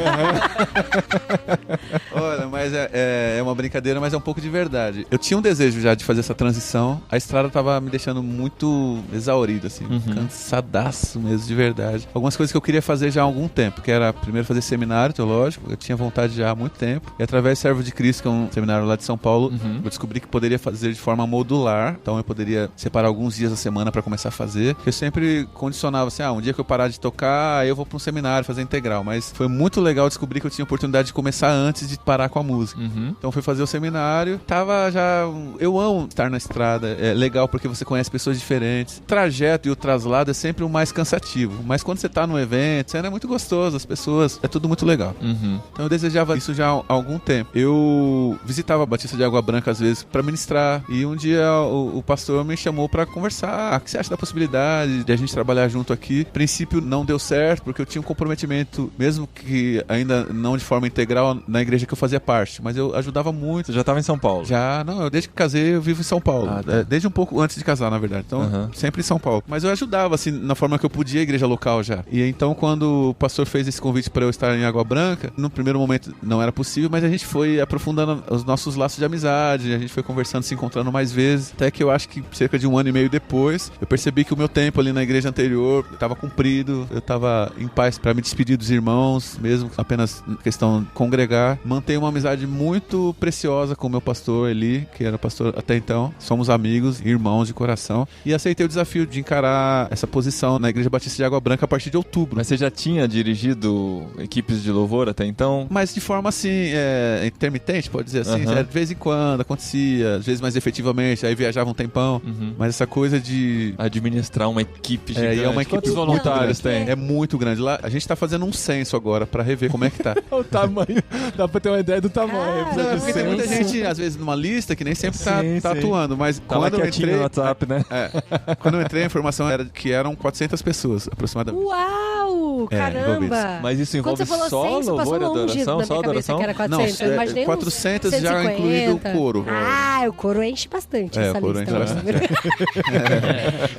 Olha, mas é uma brincadeira, mas é um pouco de verdade. Eu tinha um desejo já de fazer essa transição, a estrada tava me deixando muito exaurido, assim, cansadaço mesmo, de verdade. Algumas coisas que eu queria fazer já há algum tempo, que era primeiro fazer seminário teológico, eu tinha vontade já há muito tempo, e através do Servo de Cristo, que é um seminário lá de São Paulo, eu descobri que poderia fazer de forma modular, então eu poderia separar alguns dias da semana pra começar a fazer. Eu sempre condicionava assim, um dia que eu parar de tocar, aí eu vou pra um seminário fazer integral, mas foi muito legal descobrir que eu tinha a oportunidade de começar antes de parar com a música. Então fui fazer o seminário, tava já... Eu amo estar na estrada, é legal porque você conhece pessoas diferentes. O trajeto e o traslado é sempre o mais cansativo, mas quando você tá no evento, é muito gostoso, as pessoas, é tudo muito legal. Então eu desejava isso já há algum tempo. Eu visitava a Batista de Água Branca às vezes pra ministrar, e um dia o pastor me chamou pra conversar. O que você acha da possibilidade de a gente trabalhar junto aqui? A princípio não deu certo, porque eu tinha um comprometimento, mesmo que ainda não de forma integral, na igreja que eu fazia parte, mas eu ajudava muito. Você já estava em São Paulo? Já, não, eu desde que casei eu vivo em São Paulo. Tá. Desde um pouco antes de casar, na verdade. Então, sempre em São Paulo. Mas eu ajudava, assim, na forma que eu podia a igreja local já. E então, quando o pastor fez esse convite para eu estar em Água Branca, no primeiro momento não era possível, mas a gente foi aprofundando os nossos laços de amizade, a gente foi conversando, se encontrando mais vezes, até que eu acho que cerca de 1 ano e meio depois, eu percebi que o meu tempo ali na igreja anterior estava cumprido, eu estava em paz para me despedir dos irmãos, mesmo apenas questão de congregar. Mantenho uma amizade muito preciosa com o meu pastor Eli, que era pastor até então. Somos amigos, irmãos de coração, e aceitei o desafio de encarar essa posição na Igreja Batista de Água Branca a partir de outubro. Mas você já tinha dirigido equipes de louvor até então? Mas de forma assim, intermitente, pode dizer assim, de vez em quando acontecia, às vezes mais efetivamente, aí viajava um tempão, mas essa coisa de administrar uma equipe gigante. e é uma equipe Quantos voluntários tem? É muito grande. Lá a gente tá fazendo um censo agora pra rever como é que tá. O tamanho, dá pra ter uma ideia do tamanho. Cara, Porque tem muita Sim. gente, às vezes, numa lista que nem sempre tá Sim. atuando, mas Tá lá quando eu quietinho entrei... no WhatsApp, né? Quando eu entrei, a informação era que eram 400 pessoas, aproximadamente. Uau! Caramba! Mas isso Quando envolve você falou só 100, isso passou louvor e longe adoração? na Só minha cabeça adoração? que era 400. Eu imaginei uns 400 já 150. incluído o coro. Ah, o coro enche bastante essa o coro lista. enche bastante.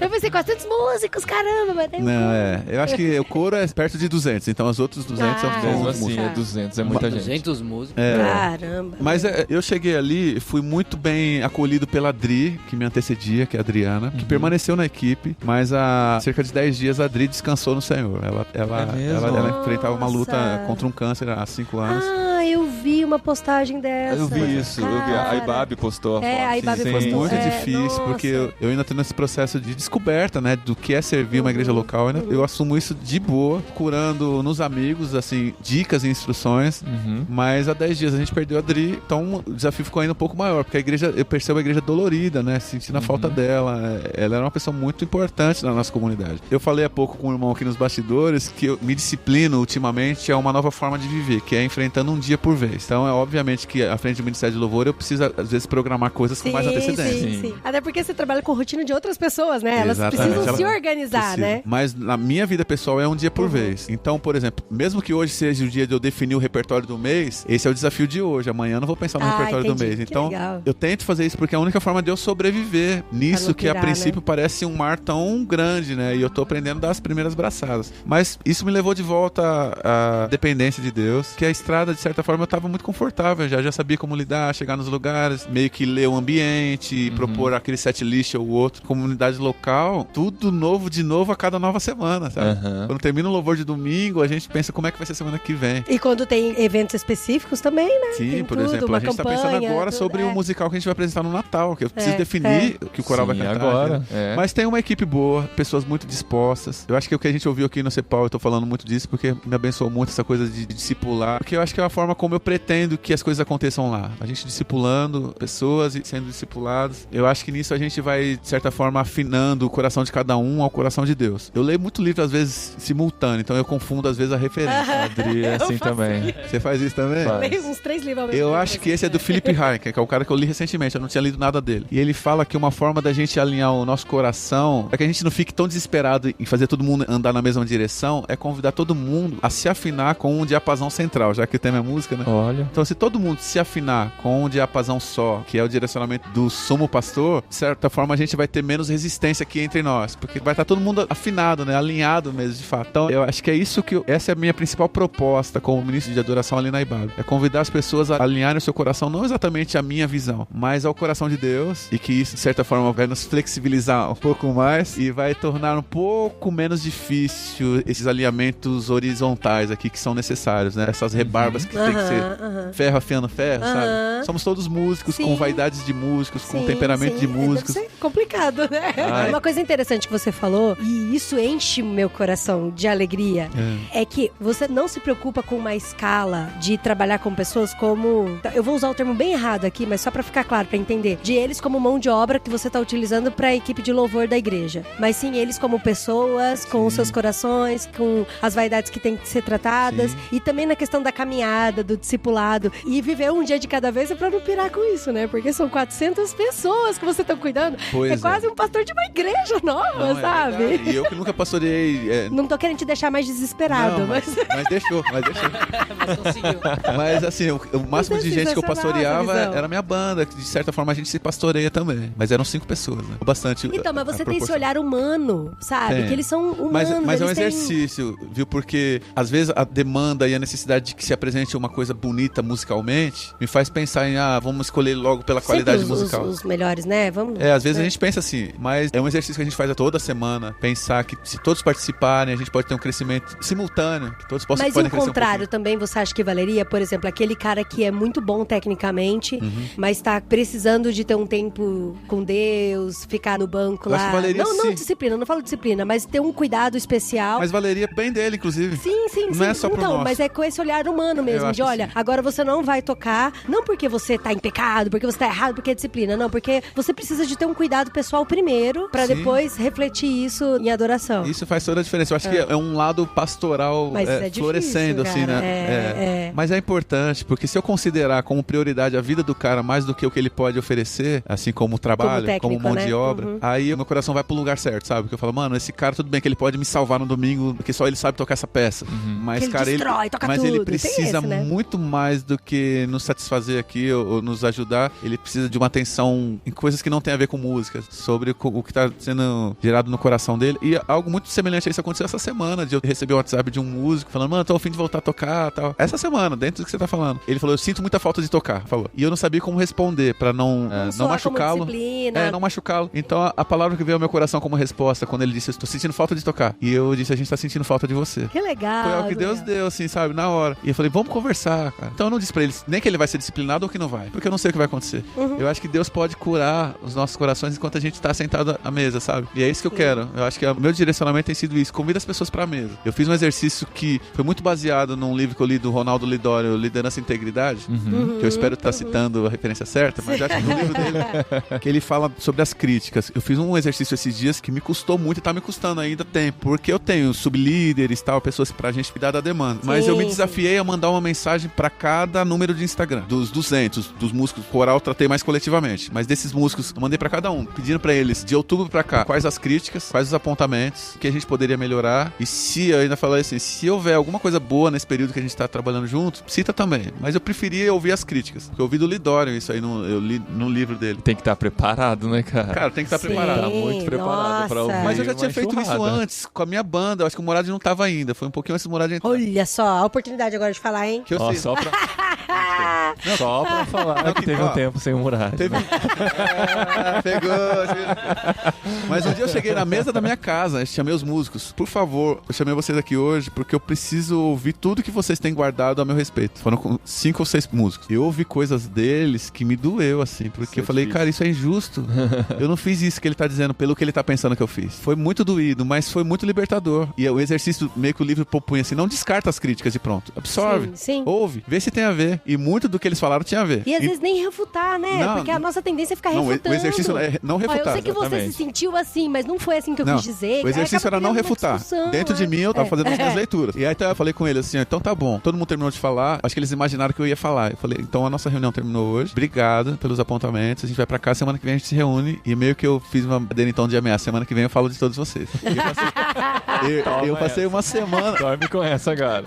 Eu pensei, 400 músicos, caramba, mas tem Não, eu acho que o coro é perto de 200, então os outros 200 Ah. são Mesmo os assim, músicos. é 200, é muita gente. 200 músicos. Caramba. Mas eu cheguei ali, fui muito bem acolhido pela Adri, que me antecedia, que é a Adriana, que permaneceu na equipe, mas há cerca de 10 dias a Adri descansou no Senhor. mesmo? Ela enfrentava uma luta Nossa. contra um câncer há 5 anos. Ah, eu vi uma postagem dessa. Eu vi isso, eu vi. A Cara. Ibabe postou a foto. É, a Ibabe Foi postou. muito É, difícil, nossa. porque eu ainda tô nesse processo de descoberta, né, do que é servir uma igreja local. Eu assumo isso de boa, curando nos amigos, assim, dicas e instruções. Mas há 10 dias a gente perdeu a Adri, então o desafio ficou ainda um pouco maior, porque a igreja, eu percebo a igreja dolorida, né, sentindo a falta dela. Ela era uma pessoa muito importante na nossa comunidade. Eu falei há pouco com o irmão aqui nos bastidores que eu me disciplino ultimamente a uma nova forma de viver, que é enfrentando um dia por vez. Então é obviamente que à frente do Ministério de Louvor eu preciso às vezes programar coisas com mais antecedência. Sim. Até porque você trabalha com rotina de outras pessoas, né? Elas Exatamente. precisam se Ela organizar, precisa. né? Mas na minha vida pessoal é um dia por vez. Então, por exemplo, mesmo que hoje seja o dia de eu definir o repertório do mês, esse é o desafio de hoje. Amanhã eu não vou pensar no repertório do entendi. mês. Que Então, legal. eu tento fazer isso porque é a única forma de eu sobreviver nisso não que a pirar, princípio parece um mar tão grande, né? E eu tô aprendendo a dar as primeiras braçadas. Mas isso me levou de volta à dependência de Deus, que a estrada, de certa forma, eu tava muito confortável já sabia como lidar, chegar nos lugares, meio que ler o ambiente, propor aquele set list ou outro. Comunidade local, tudo novo de novo a cada nova semana, sabe? Quando termina o louvor de domingo, a gente pensa como é que vai ser semana que vem. E quando tem eventos específicos também, né? Sim, Tem por tudo, exemplo, uma a gente tá pensando campanha, agora tudo, sobre o musical que a gente vai apresentar no Natal, que eu preciso definir o que o coral vai cantar. agora. Né? Mas tem uma equipe boa, pessoas muito dispostas. Eu acho que o que a gente ouviu aqui no CEPAL, eu tô falando muito disso porque me abençoou muito essa coisa de discipular, porque eu acho que é a forma como eu pretendo que as coisas aconteçam lá. A gente discipulando pessoas e sendo discipulados. Eu acho que nisso a gente vai, de certa forma, afinando o coração de cada um ao coração de Deus. Eu leio muito livro, às vezes, simultâneo, então eu confundo, às vezes, a referência. Adri é assim também. Você faz isso também? Faz. Leio uns 3 livros ao mesmo Eu tempo, acho que assim. esse é do Philip Hayek, que é o cara que eu li recentemente, eu não tinha lido nada dele. E ele fala que uma forma da gente alinhar o nosso coração, para que a gente não fique tão desesperado em fazer todo mundo andar na mesma direção, é convidar todo mundo a se afinar com um diapasão central, já que o tema é música, né? Olha. Então, se todo mundo se afinar com um diapasão só, que é o direcionamento do sumo pastor, de certa forma a gente vai ter menos resistência aqui entre nós, porque vai estar todo mundo afinado, né? Alinhado mesmo, de fato. Então, eu acho que é isso que essa é a minha principal proposta como ministro de adoração ali na Ibabe. É convidar as pessoas a alinharem o seu coração, não exatamente à minha visão, mas ao coração de Deus, e que isso, de certa forma, vai nos flexibilizar um pouco mais e vai tornar um pouco menos difícil esses alinhamentos horizontais aqui que são necessários, né? Essas rebarbas que tem que ser ferro afiando ferro, sabe? Somos todos músicos, com vaidades de músicos, com temperamento de músicos. Deve ser complicado, né? Uma coisa interessante que você falou, e isso enche meu coração de alegria, é que você não se preocupa com uma escala de trabalhar com pessoas como... Eu vou usar o termo bem errado aqui, mas só pra ficar claro, pra entender. De eles como mão de obra que você tá utilizando pra equipe de louvor da igreja. Mas sim, eles como pessoas, com os seus corações, com as vaidades que têm que ser tratadas. E também na questão da caminhada, do discipulado. E viver um dia de cada vez é pra não pirar com isso, né? Porque são 400 pessoas que você tá cuidando. Pois é quase um pastor de uma igreja nova, Não, sabe? verdade. E eu que nunca pastoreei... Não tô querendo te deixar mais desesperado, Não, mas... mas deixou. Mas conseguiu. Mas assim, o máximo de gente que eu sensacional pastoreava essa visão. era a minha banda, que de certa forma a gente se pastoreia também. Mas eram 5 pessoas, né? Bastante. Então, mas a você tem esse proporção. olhar humano, sabe? Tem. Que eles são humanos. Mas é um eles têm- exercício, viu? Porque às vezes a demanda e a necessidade de que se apresente uma coisa bonita musicalmente me faz pensar em, vamos escolher logo pela qualidade Sempre musical. os melhores, né? Vamos... Às vezes a gente pensa assim, mas é um exercício que a gente faz toda semana, pensar que se todos participarem, a gente pode ter um crescimento simultâneo, que todos Mas e podem o crescer contrário também, você acha que valeria? Por exemplo, aquele cara que é muito bom tecnicamente, mas tá precisando de ter um tempo com Deus, ficar no banco Eu acho lá. que valeria Não sim. disciplina, não falo disciplina, mas ter um cuidado especial. Mas valeria bem dele, inclusive. Sim, Não é só pro então, nosso. mas é com esse olhar humano mesmo, Eu acho que olha, sim. agora você não vai tocar, não porque você tá em pecado, porque você tá errado, porque é disciplina, não, porque você precisa de ter um cuidado pessoal primeiro, pra Sim. depois refletir isso em adoração. Isso faz toda a diferença. Eu acho que é um lado pastoral Mas é difícil, florescendo, assim, cara. né? Mas é importante, porque se eu considerar como prioridade a vida do cara mais do que o que ele pode oferecer, assim como trabalho, como, técnico, mão né? de obra, aí o meu coração vai pro lugar certo, sabe? Porque eu falo, mano, esse cara, tudo bem que ele pode me salvar no domingo, porque só ele sabe tocar essa peça. Mas, Que ele cara, destrói, toca mas tudo. ele Tem precisa esse, né? muito mais do que nos satisfazer aqui ou nos ajudar. Ele precisa de uma atenção em coisas que não tem a ver com música, sobre o que tá sendo gerado no coração dele. E algo muito semelhante a isso aconteceu essa semana, de eu receber um WhatsApp de um músico falando, mano, tô a fim de voltar a tocar, tal. Essa semana, dentro do que você tá falando. Ele falou, eu sinto muita falta de tocar, falou. E eu não sabia como responder pra não machucá-lo. Não machucá-lo. Então a palavra que veio ao meu coração como resposta, quando ele disse, eu estou sentindo falta de tocar. E eu disse, a gente tá sentindo falta de você. Que legal. Foi algo que Deus deu, assim, sabe, na hora. E eu falei, vamos conversar, cara. Então eu não disse pra ele nem que ele vai ser disciplinado ou que não vai, porque eu não sei o que vai acontecer. Eu acho que Deus pode curar os nossos corações enquanto a gente tá sentado à mesa, sabe? E é isso que eu quero. Eu acho que o meu direcionamento tem sido isso. Convida as pessoas pra mesa. Eu fiz um exercício que foi muito baseado num livro que eu li do Ronaldo Lidório, Liderança e Integridade, que eu espero estar citando a referência certa, mas acho que no livro dele, que ele fala sobre as críticas. Eu fiz um exercício esses dias que me custou muito e tá me custando ainda tempo, porque eu tenho sublíderes e tal, pessoas pra gente cuidar da demanda. Mas eu me desafiei a mandar uma mensagem pra cada número de Instagram. Dos 200, dos músicos coral, eu tratei mais coletivamente. Mas desses músicos, eu mandei pra cada um, pedindo pra eles, de outubro pra cá, quais as críticas, quais os apontamentos, o que a gente poderia melhorar. E se, eu ainda falei assim, se houver alguma coisa boa nesse período que a gente tá trabalhando junto, cita também. Mas eu preferia ouvir as críticas. Porque eu ouvi do Lidório isso aí, eu li no livro dele. Tem que estar preparado, né, cara? Cara, tem que estar preparado. Tá muito preparado pra ouvir. Mas eu já tinha uma feito isso enxurrada. antes, com a minha banda. Eu acho que o Morad não tava ainda. Foi um pouquinho antes do Morad entrar. Olha só, a oportunidade agora de falar, hein? Que eu Ó, sei. só pra falar Não, que teve ó, um tempo sem Murad. Teve... Pegou. Mas um dia eu cheguei na mesa da minha casa, chamei os músicos. Por favor, eu chamei vocês aqui hoje porque eu preciso ouvir tudo que vocês têm guardado a meu respeito. Foram 5 ou 6 músicos. Eu ouvi coisas deles que me doeu, assim, porque eu falei, cara, isso é injusto. Eu não fiz isso que ele tá dizendo pelo que ele tá pensando que eu fiz. Foi muito doído, mas foi muito libertador. E o exercício, meio que o livro propunha assim, não descarta as críticas e pronto. Absorve, Sim. ouve, vê se tem a ver. E muito do que eles falaram tinha a ver. E às vezes nem refutar, né? Não, porque a nossa tendência é ficar não, refutando. o exercício é não Ó, refutar. eu sei que você se exatamente. sentiu assim, mas não foi assim que eu Não, quis dizer. o exercício Aí acaba era não criando uma refutar. discussão, Dentro de né? mim, eu tava fazendo as minhas leituras. E aí então eu falei com ele assim, ó, então tá bom. Todo mundo terminou de falar. Acho que eles imaginaram que eu ia falar. Eu falei, então a nossa reunião terminou hoje. Obrigado pelos apontamentos. A gente vai pra cá, semana que vem a gente se reúne. E meio que eu fiz uma madeira então de ameaça. Semana que vem eu falo de todos vocês. E eu passei uma semana... Dorme com essa, cara.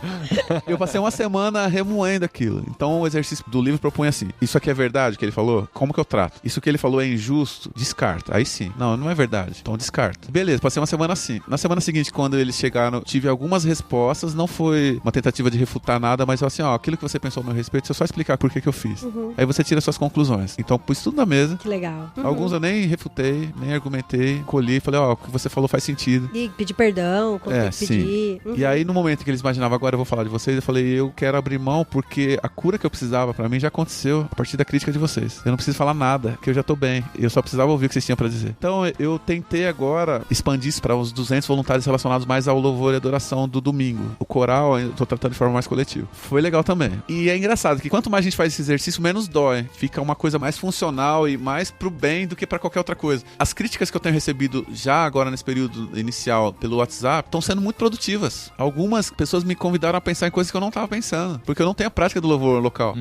Eu passei uma semana remoendo aquilo. Então o exercício do livro propõe assim, isso aqui é verdade que ele falou? Como que eu trato? Isso que ele falou é injusto? Descarta. Aí sim. Não, não é verdade. Então descarta. Beleza, passei uma semana assim. Na semana seguinte, quando eles chegaram, tive algumas respostas. Não foi uma tentativa de refutar nada, mas eu assim, ó, aquilo que você pensou ao meu respeito, deixa eu só explicar por que eu fiz. Aí você tira suas conclusões. Então pus tudo na mesa. Que legal. Alguns eu nem refutei, nem argumentei, colhi, falei, ó, o que você falou faz sentido. E pedir perdão, quando tem que pedir. E aí, no momento que eles imaginavam, agora eu vou falar de vocês, eu falei, eu quero abrir mão porque a cura que eu precisava pra mim já aconteceu a partir da crítica de vocês. Eu não preciso falar nada, que eu já tô bem. Eu só precisava ouvir o que vocês tinham pra dizer. Então, eu tentei agora expandir isso pra uns 200 voluntários relacionados mais ao louvor e adoração do domingo. O coral, eu tô tratando de forma mais coletiva. Foi legal também. E é engraçado que quanto mais a gente faz esse exercício, menos dói. Fica uma coisa mais funcional e mais pro bem do que pra qualquer outra coisa. As críticas que eu tenho recebido já agora nesse período inicial pelo WhatsApp estão sendo muito produtivas. Algumas pessoas me convidaram a pensar em coisas que eu não tava pensando, porque eu não tenho a prática do louvor local.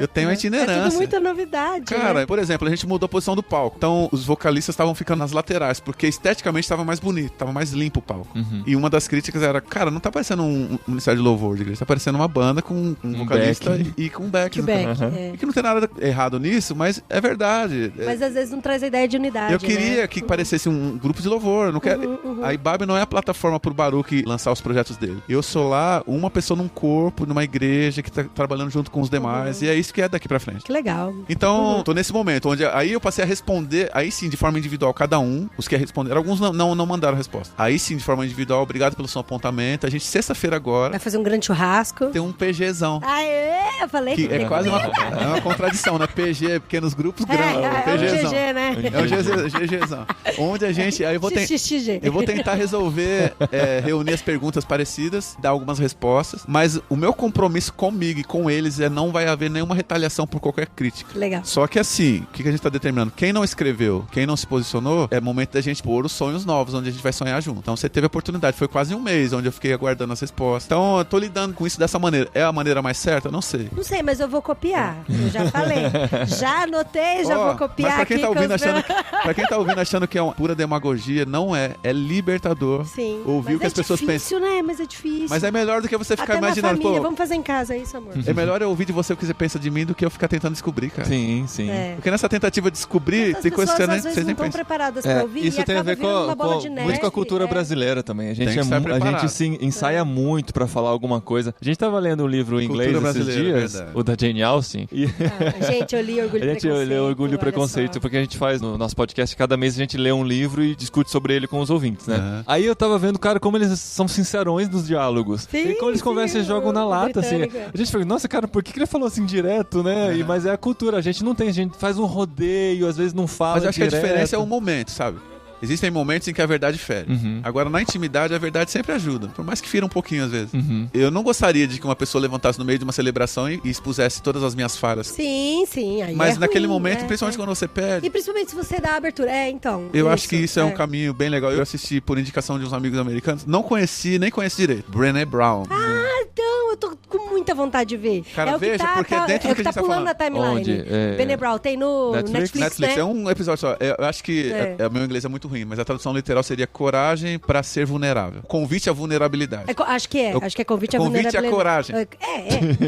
Eu tenho a itinerância. É tudo muita novidade. Cara, né? por exemplo, a gente mudou a posição do palco. Então, os vocalistas estavam ficando nas laterais, porque esteticamente estava mais bonito, estava mais limpo o palco. E uma das críticas era, cara, não tá parecendo um ministério de louvor de igreja, tá parecendo uma banda com um vocalista e com um back. E que não tem nada errado nisso, mas é verdade. Mas às vezes não traz a ideia de unidade. Eu queria que parecesse um grupo de louvor. Eu não quero... A IBAB não é a plataforma pro Baruch lançar os projetos dele. Eu sou lá uma pessoa num corpo, numa igreja que tá trabalhando junto com os demais. E é isso que é daqui pra frente. Que legal. Então, tô nesse momento, onde aí eu passei a responder, aí sim, de forma individual, cada um, os que responderam. Alguns não mandaram resposta. Aí sim, de forma individual, obrigado pelo seu apontamento. A gente, sexta-feira agora, Vai fazer um grande churrasco. tem um PGzão. Aê! Eu falei Que é quase uma contradição, né? PG, pequenos grupos, PGzão. GG, né? É o GGzão. Onde a gente... Aí eu vou tentar resolver, reunir as perguntas parecidas, dar algumas respostas, mas o meu compromisso comigo e com eles não vai haver nenhuma retaliação por qualquer crítica. Legal. Só que assim, o que a gente tá determinando? Quem não escreveu, quem não se posicionou, é momento da gente pôr os sonhos novos, onde a gente vai sonhar junto. Então você teve a oportunidade, foi quase um mês onde eu fiquei aguardando as respostas. Então eu tô lidando com isso dessa maneira. É a maneira mais certa? Não sei. Não sei, mas eu vou copiar. Eu já falei. Já anotei, já vou copiar. Mas pra quem aqui tá ouvindo com os pra quem tá ouvindo achando que é uma pura demagogia, não é. É libertador. Sim. Ouvir o que as pessoas pensam. Né? Mas é difícil. Mas é melhor do que você ficar até imaginando. Na família. Pô, vamos fazer em casa, é isso, amor? É melhor eu ouvir de você o que você pensa de mim do que eu ficar tentando descobrir, cara. Sim, sim. Porque nessa tentativa de descobrir, tem coisas que às vezes vocês nem não estão pensam. preparadas pra ouvir. Isso e tem a ver muito com a cultura brasileira também. A gente, Tem que estar preparado. a gente se ensaia muito pra falar alguma coisa. A gente tava lendo um livro em inglês esses dias, verdade. o da Jane Austen. E gente, eu li Orgulho e a gente Preconceito. lê Orgulho e olha Preconceito, só. porque a gente faz no nosso podcast, cada mês a gente lê um livro e discute sobre ele com os ouvintes, né? Uhum. Aí eu tava vendo, cara, como eles são sincerões nos diálogos. Sim, e como eles conversam e jogam na lata, assim. britânico. A gente fala, nossa, cara, por que ele falou assim direto, né? Mas é a cultura, a gente não tem, a gente faz um rodeio, às vezes não fala Mas eu acho que a direto. diferença é o momento, sabe? Existem momentos em que a verdade fere. Uhum. Agora, na intimidade, a verdade sempre ajuda. Por mais que fira um pouquinho, às vezes. Uhum. Eu não gostaria de que uma pessoa levantasse no meio de uma celebração e expusesse todas as minhas falhas. Sim, sim. Aí Mas é naquele ruim, momento, né? principalmente quando você pede... E principalmente se você dá a abertura. Então. Eu acho que isso é um caminho bem legal. Eu assisti por indicação de uns amigos americanos. Não conheci, nem conheci direito. Brené Brown. Então, eu tô com muita vontade de ver. Cara, é o que veja, tá, porque tá, dentro é do o que que a tá gente tá pulando na timeline. Onde? Brené Brown tem no Netflix? Netflix, né? É um episódio só. Eu acho que o meu inglês é muito ruim, mas a tradução literal seria coragem pra ser vulnerável. Convite à vulnerabilidade. Acho que é. Acho que é convite à Convite à vulnerabilidade. coragem.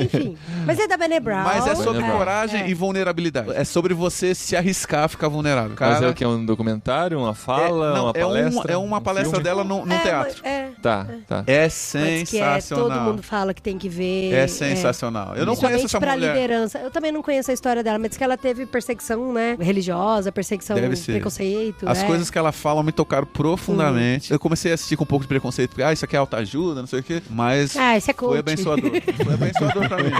Enfim. Mas é da Brené Brown. Mas é sobre Brown. coragem e vulnerabilidade. É sobre você se arriscar a ficar vulnerável. Mas Cara, é o que? É um documentário, uma fala, não, uma palestra? é uma palestra filme? dela num teatro. Tá. É Mas que sensacional. todo mundo fala que tem que ver. É sensacional. Eu não conheço essa pra mulher. liderança. Eu também não conheço a história dela, mas diz que ela teve perseguição, né? Religiosa, perseguição, Deve ser. preconceito. As coisas que ela fala me tocaram profundamente. Eu comecei a assistir com um pouco de preconceito, porque isso aqui é autoajuda, não sei o quê. Mas esse é coach. foi abençoador. Foi abençoador pra mim.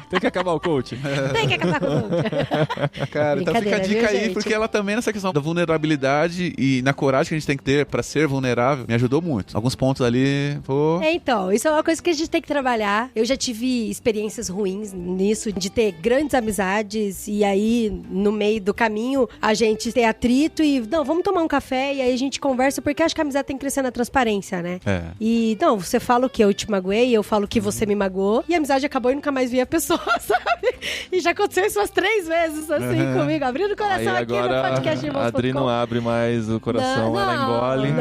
Tem que acabar o coach. Tem que acabar com o coach. Cara, então fica a Brincadeira, dica viu, aí, gente? porque ela também nessa questão da vulnerabilidade e na coragem que a gente tem que ter pra ser vulnerável, me ajudou muito. Alguns pontos ali, pô... Então, isso é uma coisa que a gente tem que trabalhar. Eu já tive experiências ruins nisso, de ter grandes amizades e aí, no meio do caminho, a gente ter atrito e, não, vamos tomar um café e aí a gente conversa, porque acho que a amizade tem que crescer na transparência, né? É. E, não, você fala o que eu te magoei, eu falo que você me magoou, e a amizade acabou e nunca mais vi a pessoa, sabe? E já aconteceu isso umas 3 vezes, assim, comigo, abrindo o coração Aí aqui no agora podcast de a Adri não abre mais o coração, ela engole.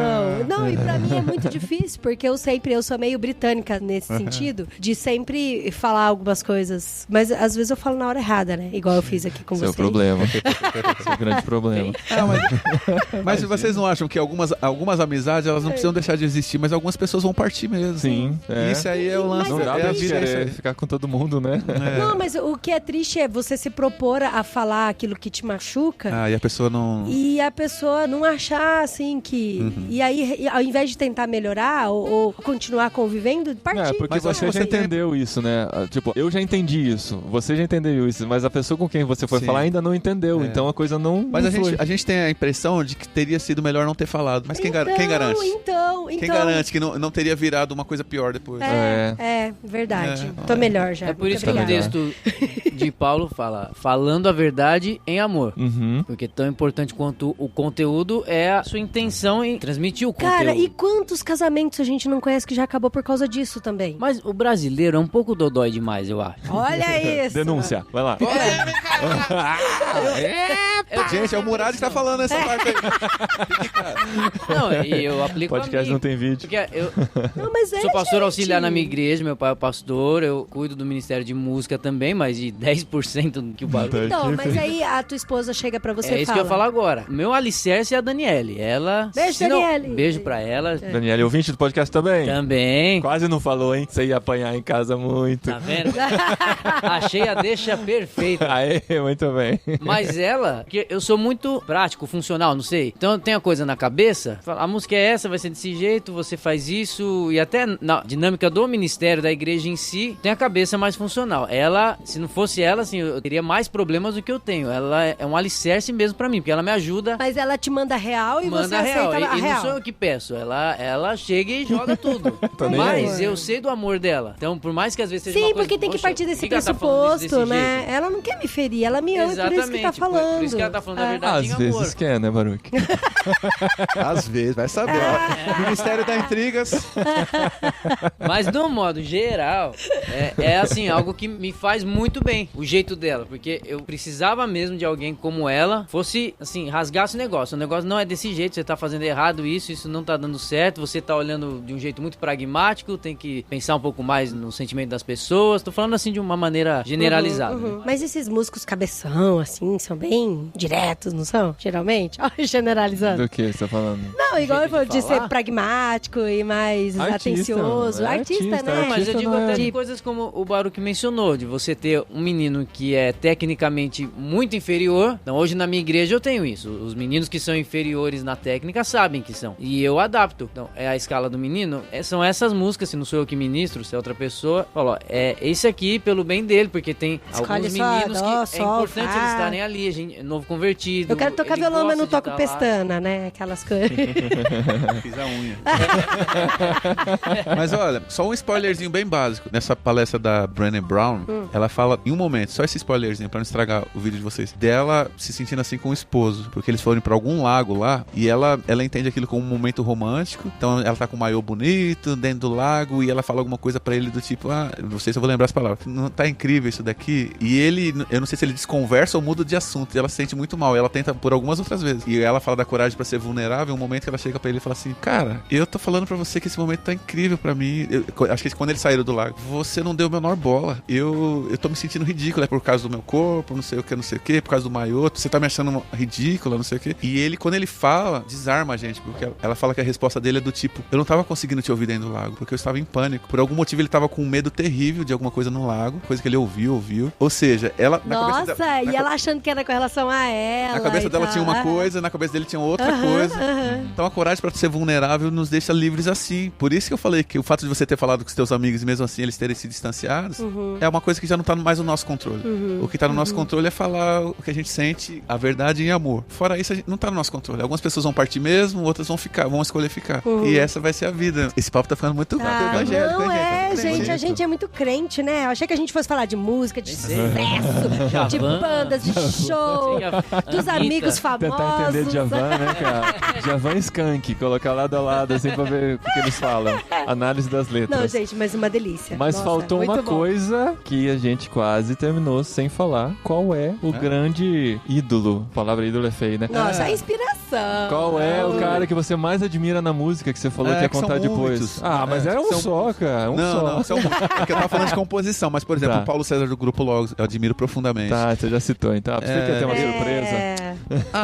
Não, e pra mim é muito difícil, porque eu sou meio britânica nesse sentido, de sempre falar algumas coisas, mas às vezes eu falo na hora errada, né? Igual eu fiz aqui com Esse é vocês. o problema. Esse é o grande problema. Mas vocês não acham que algumas amizades, elas não precisam deixar de existir, mas algumas pessoas vão partir mesmo. Sim, é. Isso aí é o lance. Não dá é pra a vida, é isso querer aí. ficar com todo mundo, né? Não, mas o que é triste é você se propor a falar aquilo que te machuca E a pessoa não... e a pessoa não achar, assim, que... E aí, ao invés de tentar melhorar ou continuar convivendo, partir. É, porque Mas acho você que já você tem- entendeu isso, né? Tipo, eu já entendi isso, você já entendeu isso, mas a pessoa com quem você foi Sim. falar ainda não entendeu, É. então a coisa não Mas não flui. a gente tem a impressão de que teria sido melhor não ter falado. Mas quem garante? Então. Quem garante que não teria virado uma coisa pior depois? Verdade. É. Tô melhor já. É por isso Muito que o obrigada. texto de Paulo fala, falando a verdade em amor. Uhum. Porque tão importante quanto o conteúdo é a sua intenção em transmitir o conteúdo. Cara, e quantos casamentos a gente não conhece que já acabou por causa disso também? Mas o brasileiro é um pouco dodói demais, eu acho. Olha isso! Denúncia, vai lá. Gente, é o Murad que tá falando essa parte aí. Não, e eu aplico a Podcast mim. não tem vídeo. Porque eu Não, mas sou pastor gente. auxiliar na minha igreja, meu pai é pastor, eu cuido do Ministério de Música também, mas de 10% que o barulho. Então, mas aí a tua esposa chega pra você É e isso fala... que eu ia falar agora. O meu alicerce é a Daniele. Ela. Beijo, se não- Daniele. Beijo pra ela. Daniela, ouvinte do podcast também? Também. Quase não falou, hein? Você ia apanhar em casa muito. Tá vendo? Achei a deixa perfeita. Aê, muito bem. Mas ela, que porque eu sou muito prático, funcional, não sei. Então eu tenho a coisa na cabeça, a música é essa, vai ser desse jeito, você faz isso, e até na dinâmica do ministério, da igreja em si, tem a cabeça mais funcional. Ela, se não fosse ela, assim, eu teria mais problemas do que eu tenho. Ela é um alicerce mesmo pra mim, porque ela me ajuda. Mas ela te manda real e você aceita a e real. não sou eu que peço, ela chega e joga tudo. Mas eu sei do amor dela. Então, por mais que às vezes seja uma Sim, coisa... porque tem que partir desse que ela tá falando pressuposto, né? jeito? Ela não quer me ferir, ela me ama, por isso que tá falando. Por isso que ela tá falando a verdade em Às amor. vezes quer, né, Baruch? Às vezes, vai saber. Ó. Ministério da Intrigas. Mas, de um modo geral, é assim, algo que me faz muito bem, o jeito dela. Porque eu precisava mesmo de alguém como ela, fosse, assim, rasgasse o negócio. O negócio não é desse jeito, você tá fazendo errado isso não tá dando certo, você tá olhando de um jeito muito pragmático, tem que pensar um pouco mais no sentimento das pessoas. Tô falando, assim, de uma maneira generalizada. Né? Mas esses músicos cabeção, assim, são bem diretos, não são? Geralmente? Ó, generalizando. Do que você tá falando? Não, igual eu falei de falar? ser pragmático e mais atencioso. Artista, né? Mas eu digo não até é- de coisas como o Baruch mencionou, de você ter um menino que é tecnicamente muito inferior. Então hoje na minha igreja eu tenho isso. Os meninos que são inferiores na técnica sabem que são. E eu adapto. Então é a escala do menino. São essas músicas, se não sou eu que ministro, se é outra pessoa. Falo, ó, é esse aqui pelo bem dele, porque tem Escolhe alguns só meninos dó, que é sol, importante fá. eles estarem ali. A gente, novo convertido. Eu quero tocar ele violão, mas não gosta de toco tá lá. pestana, né? Aquelas coisas. Fiz a unha. Mas olha, só um spoilerzinho bem básico. Nessa palestra da Brené Brown, ela fala em um momento, só esse spoilerzinho pra não estragar o vídeo de vocês, dela se sentindo assim com o esposo, porque eles foram pra algum lago lá e ela entende aquilo como um momento romântico. Então ela tá com um maiô bonito dentro do lago e ela fala alguma coisa pra ele do tipo, não sei se eu vou lembrar as palavras, não tá incrível isso daqui? E ele, eu não sei se ele desconversa ou muda de assunto, e ela se sente muito mal, e ela tenta por algumas outras vezes. E ela fala da coragem pra ser vulnerável, um momento que ela chega pra ele e fala assim, cara, eu tô falando pra você que esse momento tá incrível pra mim. Acho que quando eles saíram do lago, você não deu a menor bola. Eu tô me sentindo ridícula, é por causa do meu corpo, não sei o que, por causa do maiô, você tá me achando ridícula, não sei o que. E ele, quando ele fala, desarma a gente, porque ela fala que a resposta dele é do tipo, eu não tava conseguindo te ouvir dentro do lago, porque eu estava em pânico. Por algum motivo ele tava com um medo terrível de alguma coisa no lago, coisa que ele ouviu. Ou seja, ela... Nossa, e ela achando que era com relação a ela. Na cabeça dela tinha uma coisa, na cabeça dele tinha outra coisa. Então a coragem pra ser vulnerável nos deixa livres assim. Por isso que eu falei que o fato de você ter falado com os teus amigos e mesmo assim eles terem se distanciados é uma coisa que já não tá mais no nosso controle. O que tá no nosso controle é falar o que a gente sente, a verdade em amor. Fora isso, a gente não tá no nosso controle. Algumas pessoas vão partir mesmo, outras vão escolher ficar. E essa vai ser a vida. Esse papo tá ficando muito evangélico, Não, né, gente, a gente é muito crente, né? Eu achei que a gente fosse falar de música, de sucesso, de Djavan. bandas, de show, dos amigos famosos. Tentar entender Djavan, né, cara? Djavan e Skank, colocar lado a lado, assim, pra ver o que eles falam. Análise das letras. Não, gente, mas uma delícia. Mas Nossa, faltou muito uma bom. coisa que a gente quase terminou sem falar. Qual é o grande ídolo? A palavra ídolo é feia, né? Nossa, a inspiração. Qual é o cara que você mais admira na música que você falou que ia que são contar depois? muitos. Mas é um São- só, cara. Não, são muitos. É que eu tava falando de composição, mas, por exemplo, Tá. o Paulo César do Grupo Logos, eu admiro profundamente. Tá, você já citou, então. Você quer ter uma surpresa?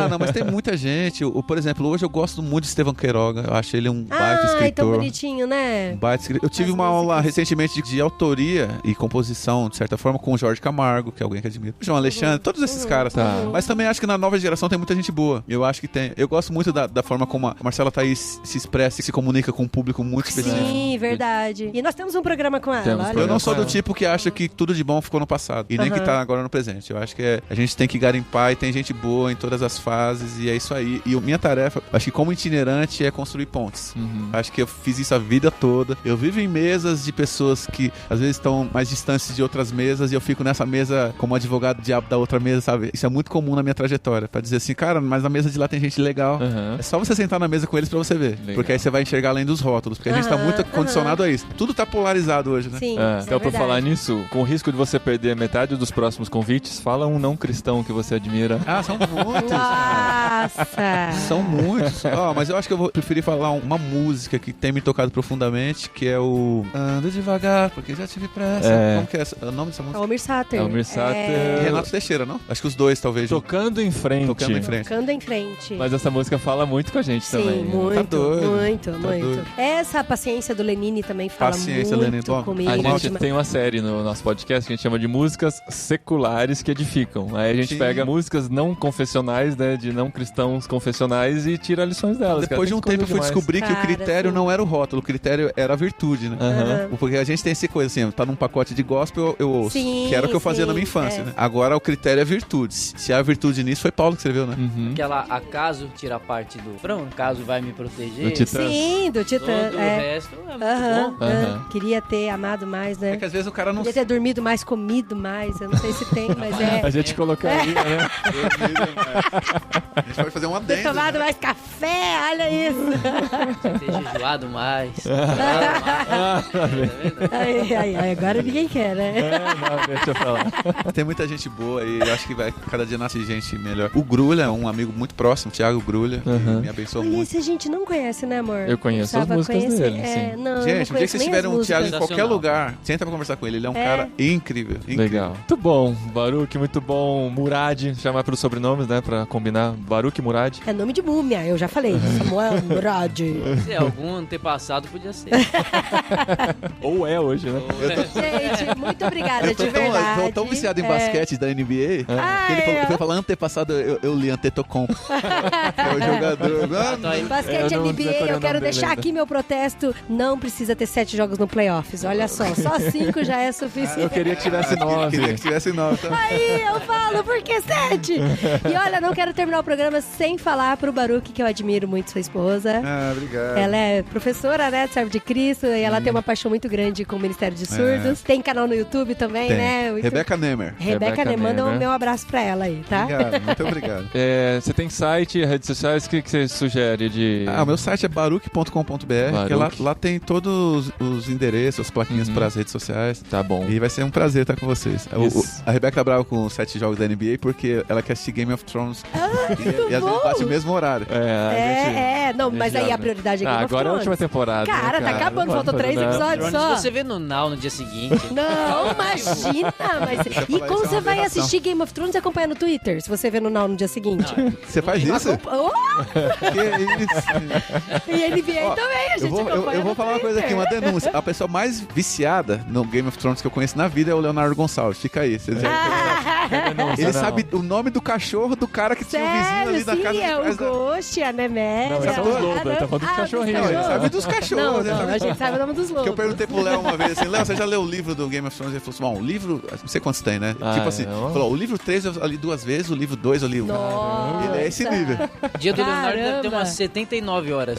Não, mas tem muita gente. Por exemplo, hoje eu gosto muito de Estevão Queiroga. Eu acho ele um baita Ai, tão escritor. bonitinho, né? Um baita escritor. Eu tive As uma aula músicas. recentemente de autoria e composição, de certa forma, com o Jorge Camargo, que é alguém que admiro. O João Alexandre, todos esses caras. Tá. Mas também acho que na nova geração tem muita gente boa. Eu acho que tem. Eu gosto muito da forma como a Marcela Thaís se expressa e se comunica com um público muito específico. Sim, verdade. E nós temos um programa com ela. Temos olha. Eu não programa sou com do ela. tipo que acha que tudo de bom ficou no passado. E nem que tá agora no presente. Eu acho que a gente tem que garimpar e tem gente boa em todas as fases. E é isso aí. E a minha tarefa, acho que como itinerante, é construir pontes. Acho que eu fiz isso a vida toda. Eu vivo em mesas de pessoas que às vezes estão mais distantes de outras mesas. E eu fico nessa mesa como advogado diabo da outra mesa, sabe? Isso é muito comum na minha trajetória. Pra dizer assim, cara, mas na mesa de lá tem gente legal. É só você sentar na mesa com eles pra você ver. Legal. Porque aí você vai enxergar além dos rótulos. Porque a gente tá muito condicionado a isso. Tudo tá polarizado hoje, né? Sim, Então, isso é por verdade. falar nisso, com o risco de você perder metade dos próximos convites, fala um não cristão que você admira. São muitos. Nossa! São muitos. Mas eu acho que eu vou preferir falar uma música que tem me tocado profundamente, que é o Anda Devagar, porque já tive pressa. Como que é o nome dessa música? Almir Sater. Almir Sater. Renato Teixeira, não? Acho que os dois, talvez. Tocando em frente. Tocando em frente. Tocando em frente. Mas essa música fala muito com a gente Sim, também. muito, Tá doido. muito, Tá muito. doido. Essa paciência do Lenine também fala Paciência, muito Lenine. Bom, comigo. A gente tem uma série no nosso podcast que a gente chama de músicas seculares que edificam. Aí a gente Sim. pega músicas não confessionais, né, de não cristãos confessionais e tira lições delas. Depois de um tempo eu fui descobrir que o critério não era o rótulo, o critério era a virtude, né? Porque a gente tem essa coisa assim, tá num pacote de gospel, eu ouço. Sim, que era o que eu fazia sim, na minha infância, é. né? Agora o critério é virtude. Se há virtude nisso, foi Paulo que escreveu, né? Aquela acaso tira a parte do frão, acaso vai me proteger. Do Titã. Sim, do Titã. Todo o resto é muito bom. Queria ter amado mais, né? É que às vezes o cara não Queria ter dormido mais, comido mais. Eu não sei se tem, mas A gente colocaria, né? A gente pode fazer um Ter adendo. tomado mais café, olha isso. Ter jejuado mais. Ai, agora ninguém quer, né? Não, deixa eu falar. Tem muita gente boa e eu acho que cada dia nasce gente melhor. O Grulha, um amigo muito próximo, Thiago Grulha, que me abençoou Olha, muito. esse a gente não conhece, né, amor? Eu conheço as Precisava músicas conhecer. dele, sim. Não, eu Gente, não um dia que conheço vocês nem tiverem as um Thiago em músicas. qualquer lugar, senta pra conversar com ele. Ele é um cara incrível. Legal. Muito bom. Baruch, muito bom. Murad, chamar pelos sobrenomes, né? Pra combinar. Baruch Murad. É nome de múmia, eu já falei. Samuel Murad. Se é algum antepassado, podia ser. Ou é hoje, né? Gente, muito obrigada, Eu tô de verdade. tô tão viciado em basquete da NBA que ele falou antepassado, eu li Antetokounmpo. É o jogador. Basquete Eu não NBA, decorei o eu nome quero dele deixar ainda. aqui meu protesto. Não precisa ter 7 jogos no playoffs. Olha só 5 já é Eu suficiente. queria que tivesse 9. Queria que tivesse 9. Tá? Aí eu falo, por que 7? E olha, não quero terminar o programa sem falar pro Baruch, que eu admiro muito sua esposa. Obrigado. Ela é professora, né, de Servo de Cristo, e ela tem uma paixão muito grande com o Ministério de Surdos. Tem canal no YouTube também, Tem. né? Rebeca Nemer. Rebeca Nemer, manda Nemer. o meu abraço pra ela aí, tá? Obrigado, muito obrigado. Você tem site, redes sociais, o que você sugere de... O meu site é baruch.com.br, que lá tem todos os endereços, as plaquinhas para as redes sociais. Tá bom. E vai ser um prazer estar com vocês. A Rebeca tá brava com os 7 jogos da NBA porque ela quer assistir Game of Thrones e às vezes bate o mesmo horário. Não, mas aí a prioridade é Game of agora é a Thrones. última temporada. Cara, tá acabando, faltam 3 episódios Thrones só. você vê no Now no dia seguinte. Não, imagina, mas... E como você vai assistir Game of Thrones e acompanhar no Twitter, se você vê no Now no dia seguinte? Você faz isso? Oh, Que isso? e NBA também, a gente acompanha eu vou no falar uma coisa aqui, Twitter. uma denúncia. A pessoa mais viciada no Game of Thrones que eu conheço na vida é o Leonardo Gonçalves. Fica aí. Vocês Ele sabe o nome do cachorro do cara que tinha o vizinho ali da Sim, casa de é o trás da... Ghost, a Nemésia. Não, esse é os lobos, ele tá falando dos cachorrinhos. Não, ele sabe dos cachorros. Não, ele não, sabe- a gente sabe o nome dos lobos. Que eu perguntei pro Léo uma vez assim, Léo, você já leu o livro do Game of Thrones? Ele falou assim, bom, o livro, não sei quantos tem, né? Tipo assim, não. falou, o livro 3 eu li 2 vezes, o livro 2 eu li... Nossa. Ele é esse nível. O dia do Leonardo deve ter Caramba. umas 79 horas.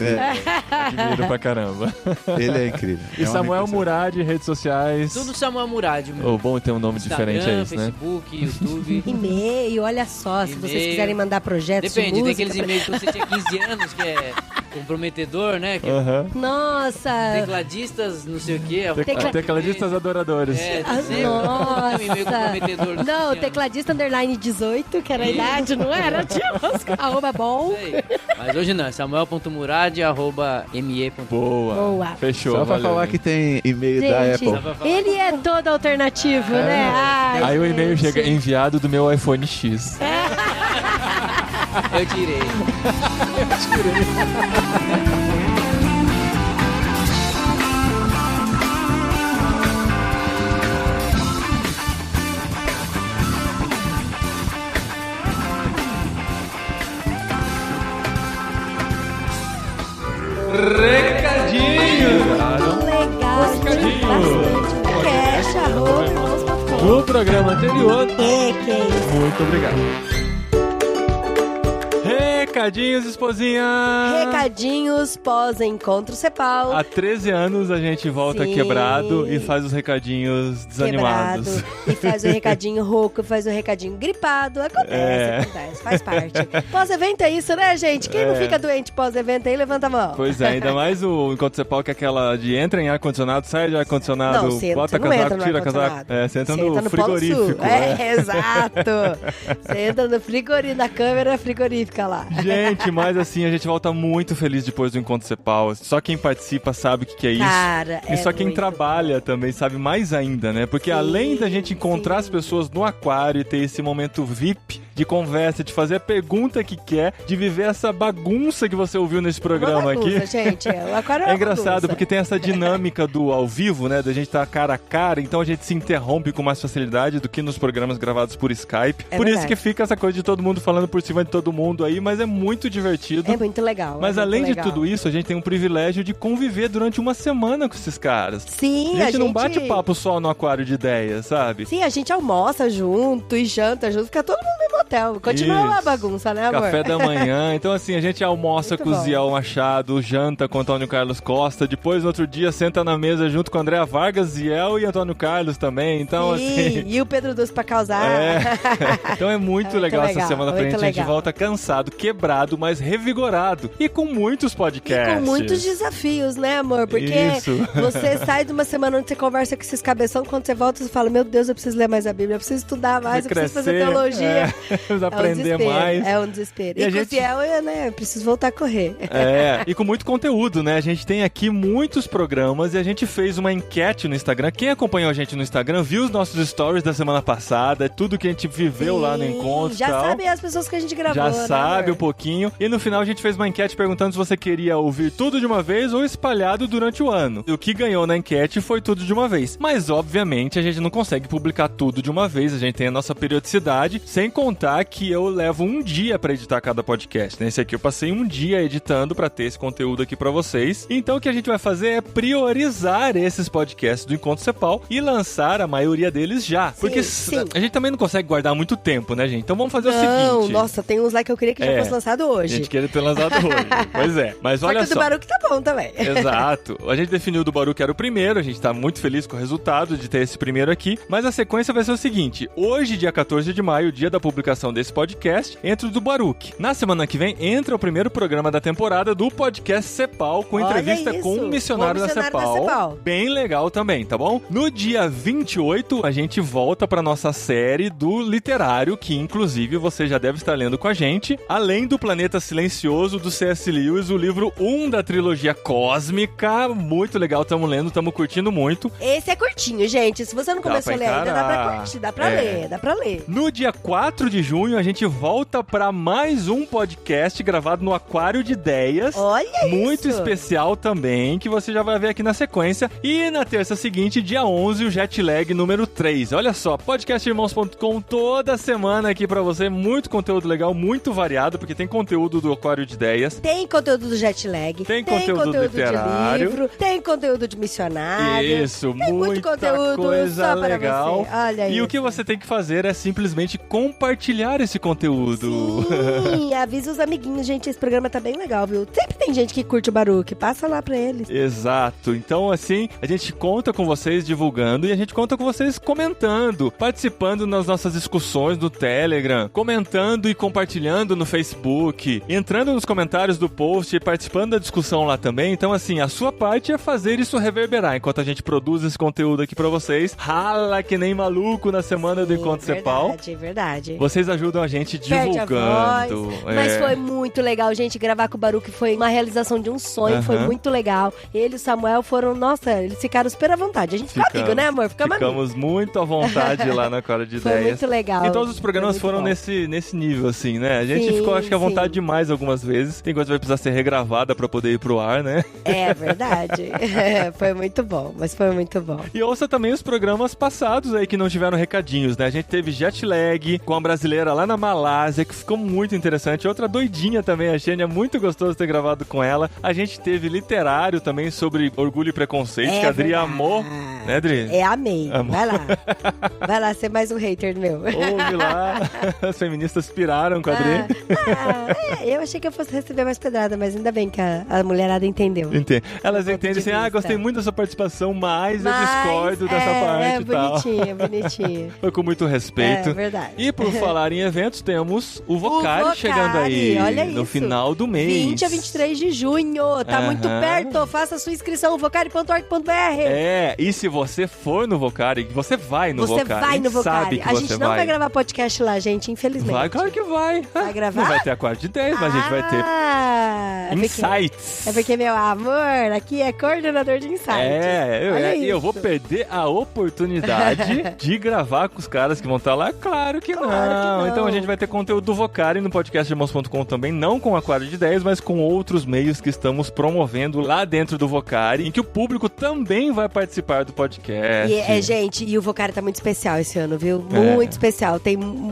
Admiro pra caramba. Ele é incrível. E Samuel Murad, redes sociais. Tudo Samuel Murad, meu. O bom é ter um nome diferente é isso, né? Facebook, YouTube. E-mail, olha só, se vocês E-mail. quiserem mandar projetos de Depende, tem música... aqueles e-mails que você tinha 15 anos, que é comprometedor, né? Que é Nossa! tecladistas, não sei o quê. Tecladistas adoradores. É, Ah, sempre nossa! um e-mail comprometedor. dos 15 Não, anos. tecladista underline 18, que era a idade, não era? Tinha uns arroba bom. Isso aí. Mas hoje não, é samuel.murad@me. Boa. Boa. Fechou, Só pra valeu. falar que tem e-mail da Gente, Apple. ele é todo alternativo, né? Ai, Aí o e-mail gente. chega enviado do meu iPhone X. Eu tirei. Legal, bastante. Cash, arroba, No programa anterior. que Muito obrigado. Recadinhos, esposinha! Recadinhos pós-encontro Cepal. Há 13 anos a gente volta Sim. quebrado e faz os recadinhos desanimados. Quebrado, e faz o recadinho rouco, faz o recadinho gripado. Acontece, faz parte. Pós-evento é isso, né, gente? Quem não fica doente pós-evento aí, levanta a mão. Pois é, ainda mais o Encontro Cepal, que é aquela de entra em ar-condicionado, sai de ar-condicionado, Não, você bota não entra casaco, no tira ar-condicionado. casaco. É, você entra Você no entra no Polo frigorífico. Sul. Exato. Você entra no frigorífico, na câmera frigorífica lá. Gente, mas assim, a gente volta muito feliz depois do Encontro Cepal. Só quem participa sabe o que é isso. Cara, e só quem trabalha também sabe mais ainda, né? Porque além da gente encontrar as pessoas no aquário e ter esse momento VIP de conversa, de fazer a pergunta que quer, de viver essa bagunça que você ouviu nesse programa aqui. Gente, o aquário é engraçado, bagunça. porque tem essa dinâmica do ao vivo, né? Da gente estar cara a cara, então a gente se interrompe com mais facilidade do que nos programas gravados por Skype. Por isso que fica essa coisa de todo mundo falando por cima de todo mundo aí, mas é muito divertido. É muito legal. Mas além de tudo isso, a gente tem um privilégio de conviver durante uma semana com esses caras. Sim, a gente não bate papo só no aquário de ideias, sabe? Sim, a gente almoça junto e janta junto, fica todo mundo no mesmo hotel. Continua uma bagunça, né, amor? Café da manhã. Então, assim, a gente almoça Muito com o bom. Ziel Machado, janta com o Antônio Carlos Costa, depois, no outro dia, senta na mesa junto com a Andréa Vargas, Ziel e Antônio Carlos também. Então, Sim, assim... e o Pedro Dulce pra causar. Então é muito legal essa semana pra gente. A gente legal. volta cansado, quebrado, mas revigorado. E com muitos podcasts. E com muitos desafios, né, amor? Porque você sai de uma semana onde você conversa com esses cabeção, quando você volta, você fala, meu Deus, eu preciso ler mais a Bíblia, eu preciso estudar mais, eu preciso fazer teologia. Precisa aprender mais. É um desespero. E a com o Ziel, né, eu preciso voltar a correr. E com muito conteúdo, né? A gente tem aqui muitos programas e a gente fez uma enquete no Instagram. Quem acompanhou a gente no Instagram viu os nossos stories da semana passada, tudo que a gente viveu lá no encontro. Já tal. sabe as pessoas que a gente gravou, Já né, sabe amor? um pouquinho. E no final a gente fez uma enquete perguntando se você queria ouvir tudo de uma vez ou espalhado durante o ano. E o que ganhou na enquete foi tudo de uma vez. Mas, obviamente, a gente não consegue publicar tudo de uma vez. A gente tem a nossa periodicidade, sem contar que eu levo um dia pra editar cada podcast. Nesse aqui eu passei um dia editando pra ter esse conteúdo aqui pra vocês. Então o que a gente vai fazer é priorizar esses podcasts do Encontro Cepal e lançar a maioria deles já. Porque a gente também não consegue guardar muito tempo, né, gente? Então vamos fazer o seguinte. Nossa, tem uns lá que eu queria que já fosse lançado hoje. A gente queria ter lançado hoje. Pois é. Mas olha só. Só que o do Baruch tá bom também. Exato. A gente definiu do Baruch era o primeiro. A gente tá muito feliz com o resultado de ter esse primeiro aqui. Mas a sequência vai ser o seguinte. Hoje, dia 14 de maio, dia da publicação desse podcast, entra o do Baruch. Na semana que vem, entra o primeiro programa da temporada do podcast Cepal, com entrevista com um missionário da Cepal. Bem legal também, tá bom? No dia 28, a gente volta pra nossa série do literário, que inclusive você já deve estar lendo com a gente. Além do Planeta Silencioso, do C.S. Lewis, o livro 1 da trilogia cósmica. Muito legal, estamos lendo, estamos curtindo muito. Esse é curtinho, gente. Se você não começou a ler ainda, dá pra curtir, dá pra ler. No dia 4 de junho, a gente volta pra mais um podcast gravado no Aquário de Ideias. Olha muito especial também, que você já vai ver aqui na sequência. E na terça seguinte, dia 11, o Jetlag número 3. Olha só, podcastirmãos.com toda semana aqui pra você. Muito conteúdo legal, muito variado, porque tem conteúdo do Aquário de Ideias. Tem conteúdo do Jetlag. Tem conteúdo literário. De livro. Tem conteúdo de missionário. Isso, tem muito conteúdo coisa só legal. para você. Olha e o que você tem que fazer é simplesmente compartilhar esse conteúdo. Sim, avisa os amiguinhos, gente. Esse programa tá bem legal, viu? Sempre tem gente que curte o Baruch. Passa lá pra eles. Exato. Então, assim, a gente conta com vocês divulgando e a gente conta com vocês comentando, participando nas nossas discussões no Telegram, comentando e compartilhando no Facebook, entrando nos comentários do post e participando da discussão lá também. Então, assim, a sua parte é fazer isso reverberar enquanto a gente produz esse conteúdo aqui pra vocês. Rala que nem maluco na semana do Encontro Cepal. Verdade. Vocês ajudam a gente divulgando. Mas foi muito legal, gente. Gravar com o Baruch foi uma realização de um sonho. Foi muito legal. Ele e o Samuel foram, nossa, eles ficaram super à vontade. A gente ficou amigo, né, amor? Ficamos muito à vontade lá na Aquário de Ideias. Foi muito legal. E todos os programas foram nesse nível, assim, né? A gente ficou, acho que, à vontade demais algumas vezes. Tem coisa que vai precisar ser regravada pra poder ir pro ar, né? É verdade. Foi muito bom, mas foi muito bom. E ouça também os programas passados aí que não tiveram recadinhos, né? A gente teve Jetlag com a brasileira lá na Malásia, que ficou muito interessante. Outra doidinha também, a Xênia, muito gostoso ter gravado com ela. A gente teve literário também sobre orgulho e preconceito, que a Adri amou. Né, Adri? Amei. Amor. Vai lá. Vai lá ser mais um hater meu. Ouve lá. As feministas piraram com a Adri. Eu achei que eu fosse receber mais pedrada, mas ainda bem que a mulherada entendeu. Entende. Elas entendem assim, gostei muito da sua participação, mas eu discordo dessa parte e tal. Bonitinho. Foi com muito respeito. É verdade. E por falar em eventos, temos o Vocari chegando aí. Olha no isso. final do mês. 20 a 23 de junho. Tá muito perto. Faça sua inscrição, vocari.org.br. E se você for no Vocari, que você vai no Você Vocari. vai no Vocari. Sabe que A gente você não vai gravar podcast lá, gente, infelizmente. Vai, claro que vai. Vai gravar? Não vai ter Aquário de 10, mas a gente vai ter insights. É porque, meu amor, aqui é coordenador de insights. Eu vou perder a oportunidade de gravar com os caras que vão estar lá? Claro que não. Então a gente vai ter conteúdo do Vocari no podcastirmãos.com também, não com Aquário de 10, mas com outros meios que estamos promovendo lá dentro do Vocari, em que o público também vai participar do podcast. Gente, e o Vocari tá muito especial esse ano, viu? Muito especial.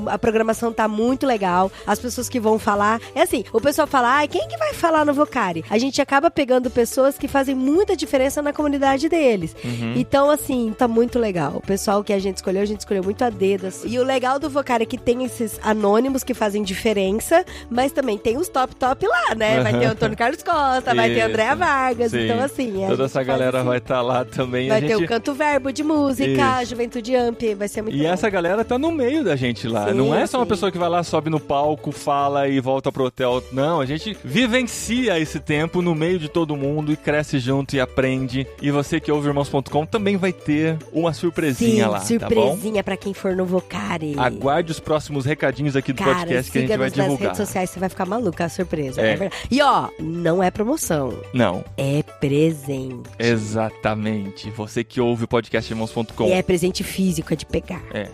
A programação tá muito legal. As pessoas que vão falar... É assim, o pessoal fala, quem que vai falar no Vocari? A gente acaba pegando pessoas que fazem muita diferença na comunidade deles. Então, assim, tá muito legal. O pessoal que a gente escolheu muito a dedo. Assim. E o legal do Vocari é que tem esses anônimos que fazem diferença, mas também tem os top lá, né? Vai ter o Antônio Carlos Costa, vai ter a Andréa Vargas. Sim. Então, assim... Toda essa galera vai estar lá também. Vai ter o Canto Verbo de música, Isso. Juventude Amp, vai ser muito E legal. essa galera tá no meio da gente lá. Sim, não é só uma sim. pessoa que vai lá, sobe no palco, fala e volta pro hotel. Não, a gente vivencia esse tempo no meio de todo mundo e cresce junto e aprende. E você que ouve Irmãos.com também vai ter uma surpresinha lá, surpresinha tá bom? pra quem for no Vocari. Aguarde os próximos recadinhos aqui do Cara, podcast que a gente vai siga-nos divulgar. nas redes sociais, você vai ficar maluca, a surpresa. É. É verdade. E ó, não é promoção, Não, é presente. exatamente. Você que ouve o podcast Irmãos.com. E é presente físico, é de pegar. É.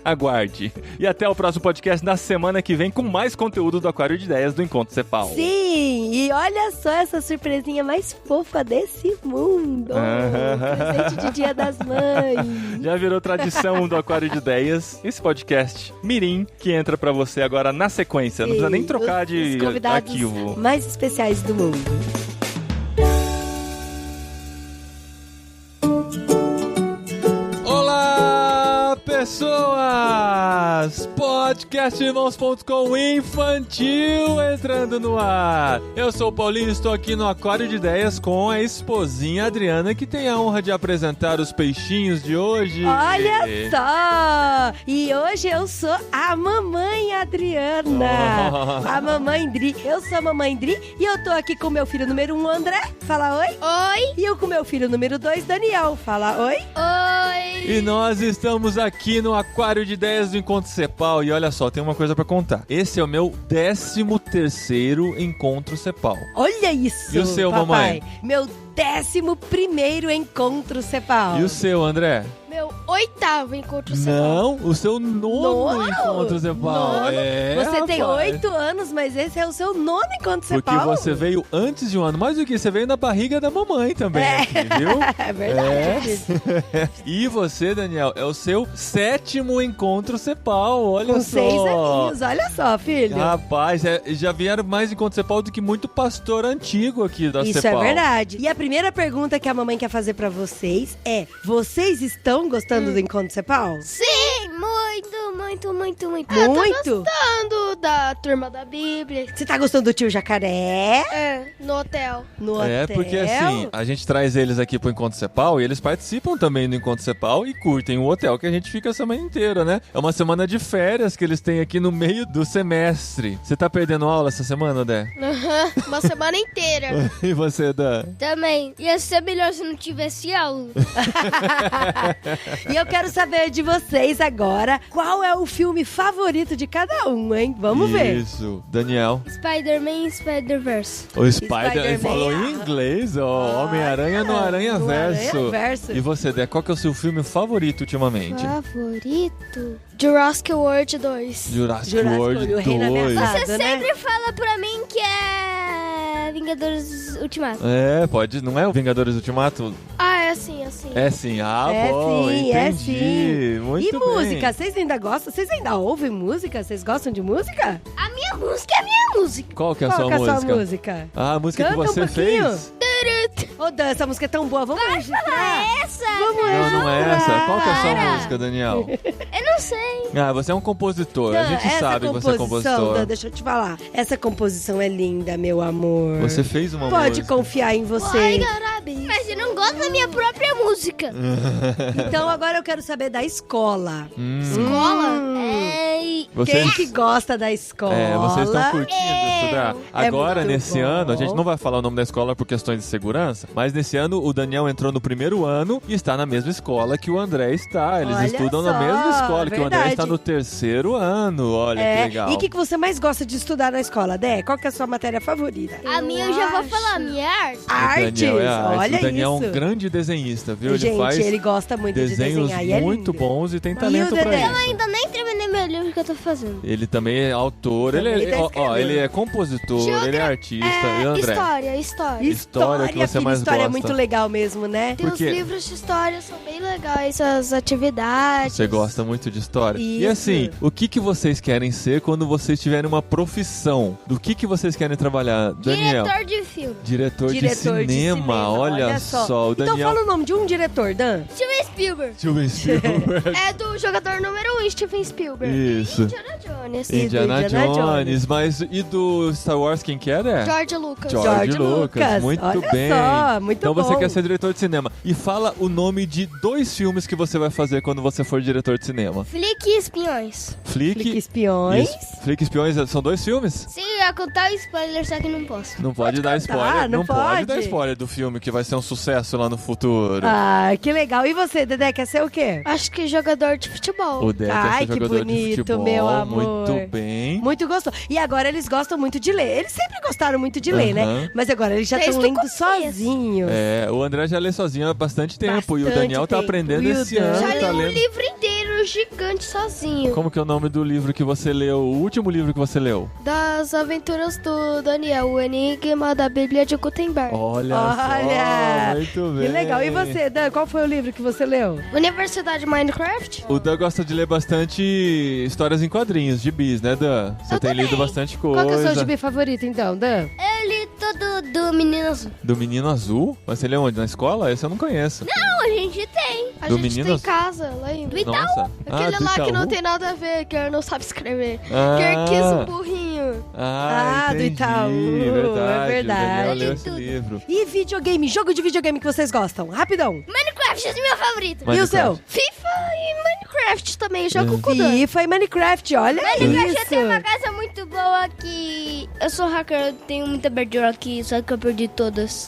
Aguarde. E até o próximo podcast na semana que vem com mais conteúdo do Aquário de Ideias do Encontro Cepal. Sim, e olha só essa surpresinha mais fofa desse mundo. Presente de Dia das Mães. Já virou tradição do Aquário de Ideias, esse podcast Mirim, que entra pra você agora na sequência. Não precisa nem trocar Os de convidados arquivo. mais especiais do mundo. Olá, pessoas! Podcastirmãos.com infantil entrando no ar. Eu sou o Paulinho e estou aqui no Aquário de Ideias com a esposinha Adriana, que tem a honra de apresentar os peixinhos de hoje. Olha só! E hoje eu sou a mamãe Adriana. Oh. A mamãe Dri. Eu sou a mamãe Dri e eu tô aqui com meu filho número 1, André. Fala oi. Oi! E eu com meu filho número 2, Daniel. Fala oi. Oi! E nós estamos aqui no Aquário de Ideias do Encontro Cepal. E olha só, tem uma coisa pra contar. Esse é o meu 13º Encontro Cepal. Olha isso, E o seu, papai. mamãe? Meu 11º encontro Cepal. E o seu, André? Meu 8º encontro cepal. Não, o seu nono Encontro Cepal. Nono? É, Você tem rapaz. 8 anos, mas esse é o seu 9º encontro Porque Cepal. você veio antes de um ano. Mais do que você veio na barriga da mamãe também aqui, viu? É verdade. E você, Daniel, é o seu 7º Encontro Cepal. Olha Com só. 6 aninhos, olha só, filho. Rapaz, já vieram mais Encontro Cepal do que muito pastor antigo aqui da Isso Cepal. é verdade. E a primeira pergunta que a mamãe quer fazer pra vocês é: vocês estão gostando do encontro Cepal? Sim, muito, muito, muito, muito. Muito? Eu tô gostando da turma da Bíblia. Você tá gostando do tio Jacaré? É, no hotel. No hotel? É, porque assim, a gente traz eles aqui pro Encontro Cepal e eles participam também do Encontro Cepal e curtem o hotel que a gente fica a semana inteira, né? É uma semana de férias que eles têm aqui no meio do semestre. Você tá perdendo aula essa semana, Dé? Aham, uma semana inteira. E você, Dé? Também. Ia ser melhor se não tivesse aula. E eu quero saber de vocês agora qual é o filme favorito de cada um, hein? Vamos ver. Isso. Daniel. Spider-Man e Spider-Verse. O Spider, ele Spider-Man. falou em inglês, ó. Homem-Aranha no Aranha-Verso. Aranha-Verso. E você, Dé, qual que é o seu filme favorito ultimamente? Favorito? Jurassic World 2. Jurassic Jurassic World World, o Reino 2. Ameaçado. Você né? sempre fala pra mim que é Vingadores Ultimato. É, pode. Não é o Vingadores Ultimato? Ah, é assim, assim. É sim. Ah, É bom. sim, é entendi. sim. Muito E bem. música? Vocês ainda gostam? Vocês ainda ouvem música? Vocês gostam de música? A minha música é a minha música. Qual que é a Qual sua que é a música? sua música? Ah, a música Canta que você um pouquinho. fez? Ô, Dan, essa música é tão boa. Vamos registrar. Essa? Vamos Não, não é essa. Qual que é a sua Para. música, Daniel? Eu não sei. Ah, você é um compositor. A Dan, gente essa sabe que você é composição, compositor. Dan, deixa eu te falar. Essa composição é linda, meu amor. Você fez uma Pode música. confiar em você. Mas eu não gosto da minha própria música. Então agora eu quero saber da escola. Escola? É Vocês... Quem que gosta da escola? Vocês estão curtindo estudar? Agora, muito nesse bom. ano, a gente não vai falar o nome da escola por questões de segurança, mas nesse ano o Daniel entrou no primeiro ano e está na mesma escola que o André está. Eles Olha estudam na só, mesma escola, que o André verdade. está no terceiro ano. Olha que legal. E o que você mais gosta de estudar na escola, Dé? Qual que é a sua matéria favorita? A minha eu já vou falar, a minha é arte. Artes! O Daniel é arte. Olha O Daniel isso. é um grande desenhista, viu? Gente, ele faz ele gosta muito de desenhos desenhar e é muito lindo. bons e tem E talento o pra Dedé? Eu isso. ainda nem terminei meu livro que eu tô fazendo. Ele também é autor, Também ele tá é, escrevendo. ele é compositor, ele é artista. E André? História. História que você filho, mais história é gosta. muito legal mesmo, né? Tem Por os quê? livros de história, são bem legais, as atividades. Você gosta muito de história. E Isso. assim, o que vocês querem ser quando vocês tiverem uma profissão? Do que vocês querem trabalhar, Daniel? Diretor de filme. Diretor de Diretor de cinema. Olha só, o Então Daniel... fala o nome de um diretor, Dan. Steven Spielberg. Steven Spielberg. É do jogador número 1, Steven Spielberg. Isso. Indiana Jones. Indiana Indiana Jones. Mas e do Star Wars, quem que era? George Lucas. George Lucas. Muito Olha bem. só, muito então você bom. quer ser diretor de cinema. E fala o nome de 2 filmes que você vai fazer quando você for diretor de cinema. Flick e Espiões. Flick Espiões. Flick Espiões são 2 filmes? Sim, ia contar o spoiler, só que não posso. Não pode dar contar, spoiler. não pode pode. dar spoiler do filme que vai ser um sucesso lá no futuro. Ah, que legal. E você, Dedé, quer ser o quê? Acho que jogador de futebol. O Deck Ai, é que jogador de bonito, futebol. meu amor. Muito bem. Muito gostoso. E agora eles gostam muito de ler. Eles sempre gostaram muito de ler, Aham. né? Mas agora eles já Desde estão o lendo começo. sozinhos. É, o André já lê sozinho há bastante tempo e o Bastante Daniel tá tempo. aprendendo E o esse Dan? ano. Já Tá li um lendo. livro inteiro gigante sozinho. Como que é o nome do livro que você leu? O último livro que você leu? Das aventuras do Daniel, o Enigma da Bíblia de Gutenberg. Olha Olha, só, muito bem. Que legal. E você, Dan, qual foi o livro que você leu? Universidade Minecraft? O Dan gosta de ler bastante histórias em quadrinhos, gibis, né, Dan? Você Eu tem também. lido bastante coisa. Qual que é o seu gibi favorito, então, Dan? Eu li todo do Menino Azul. Do Menino Azul? Mas você lê onde? Na escola? Esse eu não conheço. Não, a gente tem. A Do gente Menino tem Azul? casa lá em... Do Itaú. Nossa. Aquele do lá que não Itaú? tem nada a ver, que não sabe escrever. Ah. Que é quis um burrinho. Ah, Ah, do entendi. Itaú, é verdade. O Daniel leu esse Tudo. livro. E videogame, jogo de videogame que vocês gostam? Rapidão. Minecraft é meu favorito. Minecraft. E o seu? FIFA e Minecraft também, jogo com o Dan. FIFA e Minecraft, olha Minecraft eu tenho uma isso. casa muito boa que... Eu sou hacker, eu tenho muita verdura aqui, só que eu perdi todas.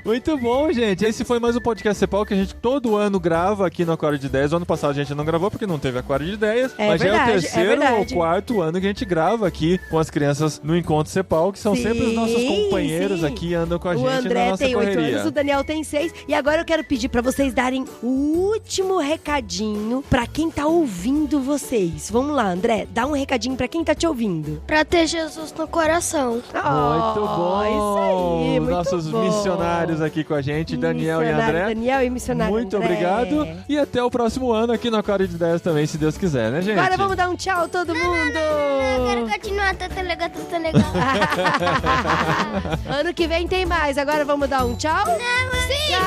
Muito bom, gente. Esse foi mais um podcast Cepal que a gente todo ano grava aqui no Aquário de Ideias. O ano passado a gente não gravou porque não teve Aquário de Ideias. É mas já é o verdade, é terceiro ou verdade. quarto ano que a gente grava aqui com as crianças no Encontro Cepal, que são sempre os nossos Sim, companheiros sim. aqui e andam com a O gente na André nossa tem 8 correria. anos, o Daniel tem 6. E agora eu quero pedir pra vocês darem o último recadinho pra quem tá ouvindo vocês. Vamos lá, André, dá um recadinho pra quem tá te ouvindo. Pra ter Jesus no coração. Muito bom! Isso aí, muito Nossos bom. missionários aqui com a gente, Daniel e Missionário André. Daniel e missionário Muito André. obrigado. E até o próximo ano aqui no Aquário de Ideias também, se Deus quiser, né, gente? Agora vamos dar um tchau todo mundo. Eu quero continuar, tá legal, tá legal. Ano que vem tem mais. Agora vamos dar um tchau? Sim! Tchau!